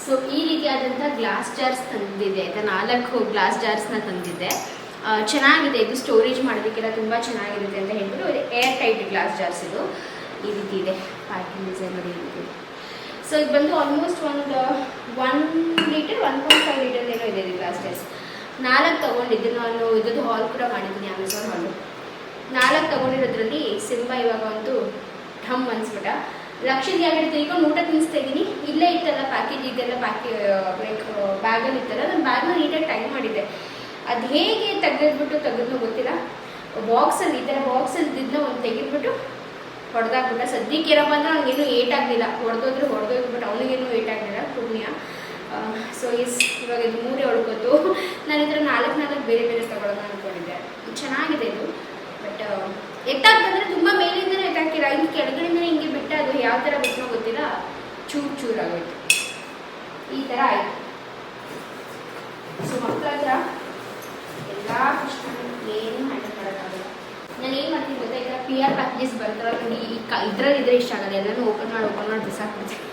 ಸೊ ಈ ರೀತಿಯಾದಂಥ ಗ್ಲಾಸ್ ಜಾರ್ಸ್ ತಂದಿದೆ ಆಯಿತಾ. 4 ಗ್ಲಾಸ್ ಜಾರ್ಸ್ನ ತಂದಿದ್ದೆ. ಚೆನ್ನಾಗಿದೆ ಇದು, ಸ್ಟೋರೇಜ್ ಮಾಡೋದಕ್ಕೆಲ್ಲ ತುಂಬ ಚೆನ್ನಾಗಿರುತ್ತೆ ಅಂತ ಹೇಳ್ಬಿಟ್ಟು. ಇದು ಏರ್ ಟೈಟ್ ಗ್ಲಾಸ್ ಜಾರ್ಸ್. ಇದು ಈ ರೀತಿ ಇದೆ ಪ್ಯಾಕಿಂಗ್ ಡಿಸೈನ್ ನೋಡಿ. ಈ ರೀತಿ. ಸೊ ಇದು ಬಂದು ಆಲ್ಮೋಸ್ಟ್ ಒಂದು 1 ಲೀಟರ್ 1.5 ಲೀಟರ್ ಏನೋ ಇದೆ ಇದು ಗ್ಲಾಸ್ ಜಾರ್ಸ್. 4 ತೊಗೊಂಡಿದ್ದು ನಾನು. ಇದ್ದು ಹಾಲ್ ಕೂಡ ಮಾಡಿದ್ದೀನಿ, ಅಮೆಝಾನ್ ಹಾಲು. 4 ತೊಗೊಂಡಿರೋದ್ರಲ್ಲಿ ಸಿಂಬಾ ಇವಾಗ ಒಂದು ಢಮ್ ಅನ್ಸ್ಬಿಟ್ಟ. ಲಕ್ಷದ ಯಾಕೆ ತಿಳ್ಕೊಂಡು ಊಟ ತಿನ್ನಿಸ್ತಾ ಇದ್ದೀನಿ. ಇಲ್ಲೇ ಇತ್ತಲ್ಲ ಪ್ಯಾಕೇಜ್, ಇದೆಲ್ಲ ಲೈಕ್ ಬ್ಯಾಗಲ್ಲಿ ಇತ್ತಲ್ಲ, ನಾನು ಬ್ಯಾಗ್ನ ನೀಟಾಗಿ ಟೈಮ್ ಮಾಡಿದ್ದೆ. ಅದು ಹೇಗೆ ತೆಗೆದ್ನೋ ಗೊತ್ತಿಲ್ಲ. ಬಾಕ್ಸಲ್ಲಿ ಈ ಥರ ಬಾಕ್ಸಲ್ಲಿ ಇದನ್ನ ಒಂದು ತೆಗೆದ್ಬಿಟ್ಟು ಹೊಡೆದಾಕ್ಬಿಟ್ಟ. ಸದ್ಯಕ್ಕೆ ಏನಪ್ಪ ಅಂದ್ರೆ ಅವ್ನಿಗೇನು ಏಟಾಗಲಿಲ್ಲ. ಹೊಡೆದೋಗ್ಬಿಟ್ಟು ಅವನಿಗೇನು ಏಟಾಗಲಿಲ್ಲ, ಪುಣ್ಯ. ಸೊ ಇವಾಗ ಇದು 3 ಹೊಡ್ಕೋತು. ನಾನು ಈ ಥರ 4 ಬೇರೆ ತಗೊಳ್ಳೋಣ ಅಂದ್ಕೊಂಡಿದ್ದೆ. ಚೆನ್ನಾಗಿದೆ ಇದು. ಬಟ್ ಎತ್ತಾಗ್ತಂದ್ರೆ ತುಂಬ ಮೇಲಿಂದನೇ ಎತ್ತಾಕಿಲ್ಲ, ಇನ್ನು ಕೆಳಗಡೆಯಿಂದನೇ ಹಿಂಗೆ ಬಿಟ್ಟ. ಅದು ಯಾವ ಥರ ಬಿಟ್ಟನೋ ಗೊತ್ತಿಲ್ಲ, ಚೂರಾಗೋಯ್ತು. ಈ ಥರ ಆಯಿತು. ಸೊ ಮಕ್ಕಳ ಹತ್ರ ಎಲ್ಲ ಕಷ್ಟ ಏನು ಹ್ಯಾಂಡಲ್ ಮಾಡೋಕ್ಕಾಗಲ್ಲ. ನಾನು ಏನು ಮಾಡ್ತೀನಿ ಗೊತ್ತಾ, ಈ ಥರ PR ಪ್ಯಾಕೇಜಸ್ ಬರ್ತಾರಲ್ಲ ನೋಡಿ, ಇದರಲ್ಲಿದ್ದರೆ ಇಷ್ಟ ಆಗಲ್ಲ. ಎಲ್ಲನೂ ಓಪನ್ ಮಾಡಿ ಬಿಸಾಕ್ಬಿಡ್ತೀನಿ.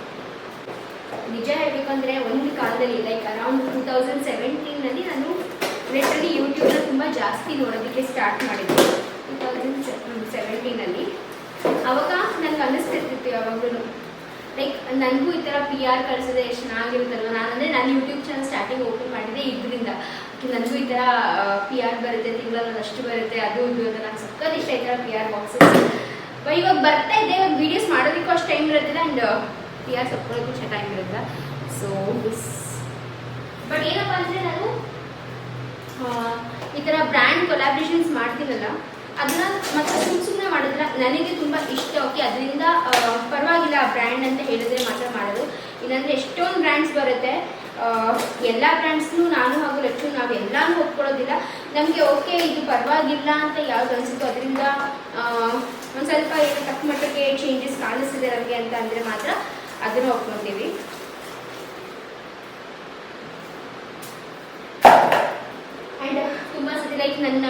ನಿಜ ಹೇಳಬೇಕಂದ್ರೆ ಒಂದು ಕಾಲದಲ್ಲಿ ಲೈಕ್ ಅರೌಂಡ್ 2017ನಲ್ಲಿ ನಾನು ಲಿಟ್ರಲಿ ಯೂಟ್ಯೂಬ್ನ ತುಂಬ ಜಾಸ್ತಿ ನೋಡೋದಕ್ಕೆ ಸ್ಟಾರ್ಟ್ ಮಾಡಿದ್ದೆ. 2017ನಲ್ಲಿ ಅವಾಗ ನನಗೆ ಅನ್ನಿಸ್ತಿರ್ತಿತ್ತು ಯಾವಾಗಲೂ, ಲೈಕ್ ನನಗೂ ಈ ಥರ PR ಕಳಿಸಿದ್ರೆ ಎಷ್ಟು ಚೆನ್ನಾಗಿರುತ್ತಲ್ವ. ನಾನು ಯೂಟ್ಯೂಬ್ ಚಾನಲ್ ಸ್ಟಾರ್ಟಿಂಗ್ ಓಪನ್ ಮಾಡಿದ್ದೆ ಇದರಿಂದ. ನನಗೂ ಈ ಥರ PR ಬರುತ್ತೆ, ತಿಂಗಳಲ್ಲಿ ಅಷ್ಟು ಬರುತ್ತೆ, ಅದು ಇದು ಅಂತ. ನಂಗೆ ಸಕ್ಕತ್ ಇಷ್ಟ ಈ ಥರ PR ಬಾಕ್ಸಸ್. ಇವಾಗ ಬರ್ತಾ ಇದೆ, ಇವಾಗ ವೀಡಿಯೋಸ್ ಮಾಡೋದಕ್ಕೂ ಅಷ್ಟು ಟೈಮ್ ಇರೋದಿಲ್ಲ ಆ್ಯಂಡ್ ಪಿಯರ್ ಸಪ್ಕೊಳ್ಳೋಕ್ಕೂ ಅಷ್ಟು ಟೈಮ್ ಇರೋದಿಲ್ಲ. ಸೊ ಬಟ್ ಏನಪ್ಪ ಅಂದರೆ ನಾನು ಈ ಥರ ಬ್ರ್ಯಾಂಡ್ ಕೊಲಾಬ್ರೇಷನ್ಸ್ ಮಾಡ್ತೀನಲ್ಲ ಅದನ್ನ ಮತ್ತೆ ಸುಮ್ಮನೆ ಮಾಡಿದ್ರೆ ನನಗೆ ತುಂಬ ಇಷ್ಟ. ಓಕೆ, ಅದರಿಂದ ಪರವಾಗಿಲ್ಲ ಬ್ರ್ಯಾಂಡ್ ಅಂತ ಹೇಳಿದ್ರೆ ಮಾತ್ರ ಮಾಡೋದು. ಇಲ್ಲಾಂದರೆ ಎಷ್ಟೊಂದು ಬ್ರ್ಯಾಂಡ್ಸ್ ಬರುತ್ತೆ, ಎಲ್ಲ ಬ್ರ್ಯಾಂಡ್ಸ್ನು ನಾನು ಹಾಗೂ ಲಕ್ಷ್ಮಿ ನಾವೆಲ್ಲನೂ ಒಪ್ಕೊಳ್ಳೋದಿಲ್ಲ. ನಮಗೆ ಓಕೆ ಇದು ಪರವಾಗಿಲ್ಲ ಅಂತ ಯಾವ್ದು ಅನಿಸುತ್ತೋ ಅದರಿಂದ ಒಂದು ಸ್ವಲ್ಪ ಏನು ತಕ್ಕ ಮಟ್ಟಕ್ಕೆ ಚೇಂಜಸ್ ಕಾಣಿಸ್ತಿದೆ ನಮಗೆ ಅಂತ ಅಂದರೆ ಮಾತ್ರ ಅದನ್ನು ಒಪ್ಕೊತೀವಿ. ಆ್ಯಂಡ್ ತುಂಬ ಸತಿ ಲೈಕ್ ನನ್ನ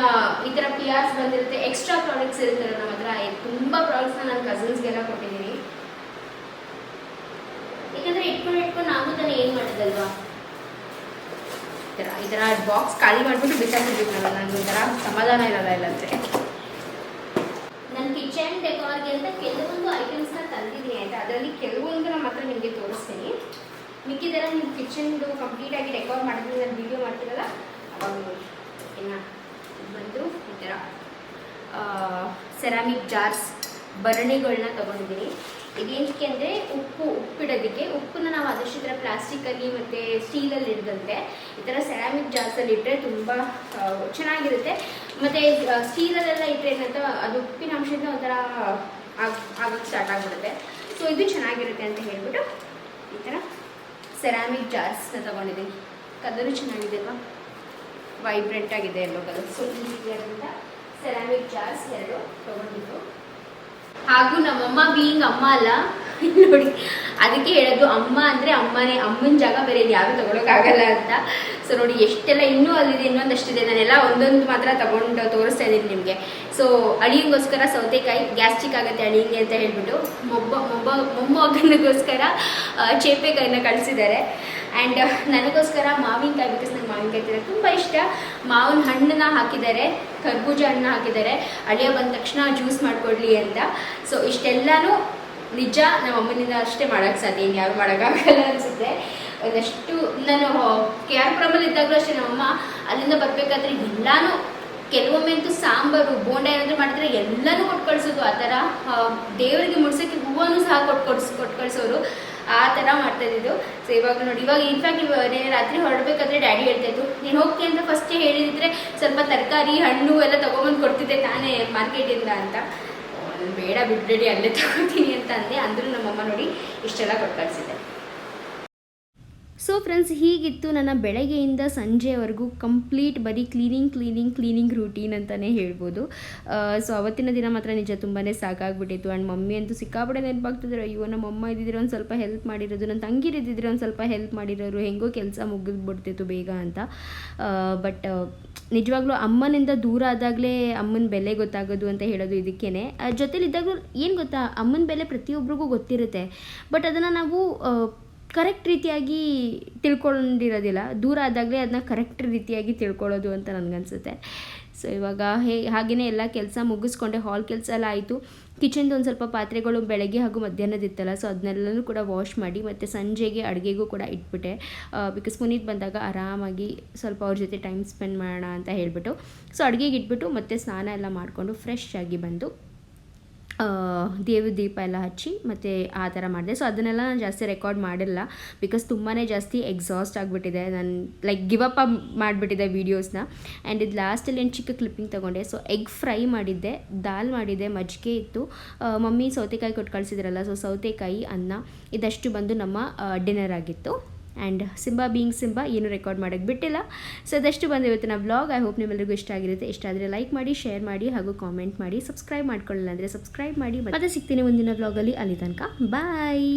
ಈ ಥರ ಪಿಯರ್ಸ್ ಬಂದಿರುತ್ತೆ, ಎಕ್ಸ್ಟ್ರಾ ಪ್ರಾಡಕ್ಟ್ಸ್ ಇರುತ್ತಲ್ಲ ನಮ್ಮ ಹತ್ರ, ತುಂಬ ಪ್ರಾಡಕ್ಟ್ಸ್ನ ನನ್ನ ಕಸಿನ್ಸ್ಗೆಲ್ಲ ಕೊಟ್ಟಿದ್ದೀನಿ. ಯಾಕಂದರೆ ಇಟ್ಕೊಂಡು ನಾವು ತಾನೇ ಏನು ಮಾಡೋದಲ್ವಾ, ಈ ಥರ ಬಾಕ್ಸ್ ಖಾಲಿ ಮಾಡಿಬಿಟ್ಟು ಬಿಸಾಕಿದ್ದೀವಿ ನಾವು. ನನಗೆ ಒಂಥರ ಸಮಾಧಾನ ಇರೋಲ್ಲ ಇಲ್ಲಂದರೆ. ನನ್ನ ಕಿಚನ್ ಡೆಕೋರ್ಗೆ ಅಂತ ಕೆಲವೊಂದು ಐಟಮ್ಸ್ನ ತಂದಿದ್ದೀನಿ ಆಯಿತಾ, ಅದರಲ್ಲಿ ಕೆಲವೊಂದು ನಮ್ಮ ಹತ್ರ ನಿಮಗೆ ತೋರಿಸ್ತೀನಿ. ಮಿಕ್ಕಿದೆಲ್ಲ ನೀವು ಕಿಚನ್ದು ಕಂಪ್ಲೀಟಾಗಿ ಡೆಕೋರ್ ಮಾಡಿದ್ರೆ ನಾನು ವೀಡಿಯೋ ಮಾಡ್ತೀರಲ್ಲ ಅವಾಗ ನೋಡಿ. ಓಕೆನಾ, ಬಂದು ಈ ಥರ ಸೆರಾಮಿಕ್ ಜಾರ್ಸ್ ಭರಣಿಗಳನ್ನ ತೊಗೊಂಡಿದ್ದೀನಿ. ಇದೇನಕ್ಕೆ ಅಂದರೆ ಉಪ್ಪಿಡೋದಕ್ಕೆ. ಉಪ್ಪನ್ನ ನಾವು ಆದಷ್ಟು ಈ ಥರ ಪ್ಲಾಸ್ಟಿಕಲ್ಲಿ ಮತ್ತು ಸ್ಟೀಲಲ್ಲಿ ಇಡದಂತೆ ಈ ಥರ ಸೆರಾಮಿಕ್ ಜಾರ್ಸಲ್ಲಿ ಇಟ್ಟರೆ ತುಂಬ ಚೆನ್ನಾಗಿರುತ್ತೆ. ಮತ್ತು ಸ್ಟೀಲಲ್ಲೆಲ್ಲ ಇಟ್ಟರೆ ಏನಂತ ಅದು ಉಪ್ಪಿನ ಅಂಶದಿಂದ ಒಂಥರ ಆಗಕ್ಕೆ ಸ್ಟಾರ್ಟ್ ಆಗಿಬಿಡುತ್ತೆ. ಸೊ ಇದು ಚೆನ್ನಾಗಿರುತ್ತೆ ಅಂತ ಹೇಳ್ಬಿಟ್ಟು ಈ ಥರ ಸೆರಾಮಿಕ್ ಜಾರ್ಸ್ನ ತೊಗೊಂಡಿದ್ದೀನಿ. ಕಲರು ಚೆನ್ನಾಗಿದೆ ಅಲ್ವಾ, ವೈಬ್ರೆಂಟ್ ಆಗಿದೆ ಎಲ್ಲೋ ಕಲರ್. ಸೊ ಇದರಿಂದ ಸೆರಾಮಿಕ್ ಜಾರ್ಸ್ 2 ತೊಗೊಂಡಿದ್ದು. ಹಾಗೂ ನಮ್ಮಮ್ಮ ಬೀಯಿಂಗ್ ಅಮ್ಮ ಅಲ್ಲ ನೋಡಿ, ಅದಕ್ಕೆ ಹೇಳೋದು ಅಮ್ಮ ಅಂದರೆ ಅಮ್ಮನೇ, ಅಮ್ಮನ ಜಾಗ ಬೇರೆ ಯಾರು ತೊಗೊಳಕ್ಕಾಗಲ್ಲ ಅಂತ. ಸೊ ನೋಡಿ ಎಷ್ಟೆಲ್ಲ ಇನ್ನೂ ಅಲ್ಲಿದೆ, ಇನ್ನೊಂದಷ್ಟಿದೆ. ನಾನೆಲ್ಲ ಒಂದೊಂದು ಮಾತ್ರ ತೊಗೊಂಡು ತೋರಿಸ್ತಾ ಇದ್ದೀನಿ ನಿಮಗೆ. ಸೊ ಅಳಿಯಂಗೋಸ್ಕರ ಸೌತೆಕಾಯಿ ಗ್ಯಾಸ್ಟ್ರಿಕ್ ಆಗುತ್ತೆ ಅಳಿಯಂಗೆ ಅಂತ ಹೇಳ್ಬಿಟ್ಟು ಮೊಮ್ಮಗನಿಗೋಸ್ಕರ ಚೇಪೆಕಾಯಿನ ಕಳಿಸಿದ್ದಾರೆ. ಆ್ಯಂಡ್ ನನಗೋಸ್ಕರ ಮಾವಿನಕಾಯಿ, ಬಿಕಾಸ್ ನಂಗೆ ಮಾವಿನಕಾಯಿ ತಿನ್ನೋದು ತುಂಬ ಇಷ್ಟ. ಮಾವಿನ ಹಣ್ಣನ್ನ ಹಾಕಿದ್ದಾರೆ, ಕರ್ಬೂಜ ಹಣ್ಣು ಹಾಕಿದ್ದಾರೆ, ಅಳಿಯ ಬಂದ ತಕ್ಷಣ ಜ್ಯೂಸ್ ಮಾಡಿಕೊಡ್ಲಿ ಅಂತ. ಸೊ ಇಷ್ಟೆಲ್ಲನೂ ನಿಜ ನಮ್ಮ ಅಮ್ಮನಿಂದ ಅಷ್ಟೇ ಮಾಡೋಕ್ಕೆ ಸಾಧ್ಯ, ಇನ್ನು ಯಾರು ಮಾಡೋಕ್ಕಾಗಲ್ಲ ಅನಿಸುತ್ತೆ. ಒಂದಷ್ಟು ನಾನು KR ಪುರಮಲ್ಲಿ ಇದ್ದಾಗಲೂ ಅಷ್ಟೇ ನಮ್ಮಮ್ಮ ಅಲ್ಲಿಂದ ಬರಬೇಕಾದ್ರೆ ಎಲ್ಲನೂ, ಕೆಲವೊಮ್ಮೆ ಅಂತೂ ಸಾಂಬಾರು ಬೋಂಡ ಏನಾದರೂ ಮಾಡಿದ್ರೆ ಎಲ್ಲನೂ ಕೊಟ್ಟು ಕಳಿಸೋದು. ಆ ಥರ ದೇವರಿಗೆ ಮುಡ್ಸೋಕ್ಕೆ ಹೂವನ್ನು ಸಹ ಕೊಟ್ಟು ಕಳಿಸೋರು, ಆ ಥರ ಮಾಡ್ತಾಯಿದ್ದು. ಸೊ ಇವಾಗ ನೋಡಿ, ಇವಾಗ ಇನ್ಫ್ಯಾಕ್ಟ್ ನೀನು ರಾತ್ರಿ ಹೊರಡಬೇಕಾದ್ರೆ ಡ್ಯಾಡಿ ಹೇಳ್ತಾಯಿತ್ತು, ನೀನು ಹೋಗ್ತೀನಿ ಅಂತ ಫಸ್ಟೇ ಹೇಳಿದರೆ ಸ್ವಲ್ಪ ತರಕಾರಿ ಹಣ್ಣು ಎಲ್ಲ ತೊಗೊಬಂದು ಕೊಡ್ತಿದ್ದೆ ತಾನೇ ಮಾರ್ಕೆಟಿಂದ ಅಂತ. ಬೇಡ ಬಿಡ್ಬೇಡಿ ಅಲ್ಲೇ ತಗೋತೀನಿ ಅಂತ ಅಂದೆ. ಅಂದರೂ ನಮ್ಮಮ್ಮ ನೋಡಿ ಇಷ್ಟೆಲ್ಲ ಕೊಟ್ಟು ಕಳಿಸಿದೆ. ಸೊ ಫ್ರೆಂಡ್ಸ್, ಹೀಗಿತ್ತು ನನ್ನ ಬೆಳಗ್ಗೆಯಿಂದ ಸಂಜೆವರೆಗೂ ಕಂಪ್ಲೀಟ್ ಬರೀ ಕ್ಲೀನಿಂಗ್ ರೂಟೀನ್ ಅಂತಲೇ ಹೇಳ್ಬೋದು. ಸೊ ಅವತ್ತಿನ ದಿನ ಮಾತ್ರ ನಿಜ ತುಂಬಾ ಸಾಕಾಗ್ಬಿಟ್ಟಿತ್ತು. ಆ್ಯಂಡ್ ಮಮ್ಮಿ ಅಂತೂ ಸಿಕ್ಕಾಪಟ್ಟೆ ನೆನಪಾಗ್ತಿದ್ರು. ಅಯ್ಯೋ ನಮ್ಮ ಅಮ್ಮ ಇದ್ದಿದ್ರೆ ಒಂದು ಸ್ವಲ್ಪ ಹೆಲ್ಪ್ ಮಾಡಿರೋದು, ನನ್ನ ತಂಗಿರಿದ್ದಿದ್ರೆ ಒಂದು ಸ್ವಲ್ಪ ಹೆಲ್ಪ್ ಮಾಡಿರೋರು, ಹೆಂಗೋ ಕೆಲಸ ಮುಗಿದ್ಬಿಡ್ತಿತ್ತು ಬೇಗ ಅಂತ. ಬಟ್ ನಿಜವಾಗ್ಲೂ ಅಮ್ಮನಿಂದ ದೂರ ಆದಾಗಲೇ ಅಮ್ಮನ ಬೆಲೆ ಗೊತ್ತಾಗೋದು ಅಂತ ಹೇಳೋದು ಇದಕ್ಕೇ. ಜೊತೆಲಿದ್ದಾಗಲೂ ಏನು ಗೊತ್ತಾ, ಅಮ್ಮನ ಬೆಲೆ ಪ್ರತಿಯೊಬ್ಬರಿಗೂ ಗೊತ್ತಿರುತ್ತೆ, ಬಟ್ ಅದನ್ನು ನಾವು ಕರೆಕ್ಟ್ ರೀತಿಯಾಗಿ ತಿಳ್ಕೊಂಡಿರೋದಿಲ್ಲ. ದೂರ ಆದಾಗಲೇ ಅದನ್ನ ಕರೆಕ್ಟ್ ರೀತಿಯಾಗಿ ತಿಳ್ಕೊಳ್ಳೋದು ಅಂತ ನನಗನ್ಸುತ್ತೆ. ಸೊ ಇವಾಗ ಹಾಗೆಯೇ ಎಲ್ಲ ಕೆಲಸ ಮುಗಿಸ್ಕೊಂಡೆ. ಹಾಲ್ ಕೆಲಸ ಎಲ್ಲ ಆಯಿತು. ಕಿಚನ್ದು ಒಂದು ಸ್ವಲ್ಪ ಪಾತ್ರೆಗಳು ಬೆಳಗ್ಗೆ ಹಾಗೂ ಮಧ್ಯಾಹ್ನದಿತ್ತಲ್ಲ, ಸೊ ಅದನ್ನೆಲ್ಲನೂ ಕೂಡ ವಾಶ್ ಮಾಡಿ ಮತ್ತು ಸಂಜೆಗೆ ಅಡುಗೆಗೂ ಕೂಡ ಇಟ್ಬಿಟ್ಟೆ. ಬಿಕಾಸ್ ಪುನೀತ್ ಬಂದಾಗ ಆರಾಮಾಗಿ ಸ್ವಲ್ಪ ಅವ್ರ ಜೊತೆ ಟೈಮ್ ಸ್ಪೆಂಡ್ ಮಾಡೋಣ ಅಂತ ಹೇಳಿಬಿಟ್ಟು ಸೊ ಅಡುಗೆಗೆ ಇಟ್ಬಿಟ್ಟು ಮತ್ತೆ ಸ್ನಾನ ಎಲ್ಲ ಮಾಡಿಕೊಂಡು ಫ್ರೆಶ್ ಆಗಿ ಬಂದು ದೇವ್ರ ದೀಪ ಎಲ್ಲ ಹಚ್ಚಿ ಮತ್ತು ಆ ಥರ ಮಾಡಿದೆ. ಸೊ ಅದನ್ನೆಲ್ಲ ನಾನು ಜಾಸ್ತಿ ರೆಕಾರ್ಡ್ ಮಾಡಿಲ್ಲ, ಬಿಕಾಸ್ ತುಂಬಾ ಜಾಸ್ತಿ ಎಕ್ಸಾಸ್ಟ್ ಆಗಿಬಿಟ್ಟಿದೆ. ನಾನು ಲೈಕ್ ಗಿವ್ ಅಪ್ ಮಾಡಿಬಿಟ್ಟಿದ್ದೆ ವೀಡಿಯೋಸ್ನ. ಆ್ಯಂಡ್ ಇದು ಲಾಸ್ಟಲ್ಲಿ ಏನು ಚಿಕ್ಕ ಕ್ಲಿಪ್ಪಿಂಗ್ ತೊಗೊಂಡೆ. ಸೊ ಎಗ್ ಫ್ರೈ ಮಾಡಿದ್ದೆ, ದಾಲ್ ಮಾಡಿದ್ದೆ, ಮಜ್ಜಿಗೆ ಇತ್ತು, ಮಮ್ಮಿ ಸೌತೆಕಾಯಿ ಕೊಟ್ಟು ಕಳಿಸಿದ್ರಲ್ಲ, ಸೊ ಸೌತೆಕಾಯಿ ಅನ್ನ ಇದಷ್ಟು ಬಂದು ನಮ್ಮ ಡಿನ್ನರ್ ಆಗಿತ್ತು. ಆ್ಯಂಡ್ ಸಿಂಬಾ ಬೀಯಿಂಗ್ ಸಿಂಬಾ ಏನು ರೆಕಾರ್ಡ್ ಮಾಡೋಕ್ಕೆ ಬಿಟ್ಟಿಲ್ಲ. ಸೊ ಅದಷ್ಟು ಬಂದು ಇವತ್ತಿನ ವ್ಲಾಗ್. ಐ ಹೋಪ್ ನಿಮ್ಮೆಲ್ಲರಿಗೂ ಇಷ್ಟ ಆಗಿರುತ್ತೆ. ಇಷ್ಟ ಆದರೆ ಲೈಕ್ ಮಾಡಿ, ಶೇರ್ ಮಾಡಿ ಹಾಗೂ ಕಾಮೆಂಟ್ ಮಾಡಿ. ಸಬ್ಸ್ಕ್ರೈಬ್ ಮಾಡ್ಕೊಳ್ಳಿಲ್ಲ ಅಂದರೆ ಸಬ್ಸ್ಕ್ರೈಬ್ ಮಾಡಿ. ಮತ್ತೆ ಸಿಗ್ತೀನಿ ಮುಂದಿನ ವ್ಲಾಗಲ್ಲಿ. ಅಲ್ಲಿ ತನಕ ಬಾಯ್.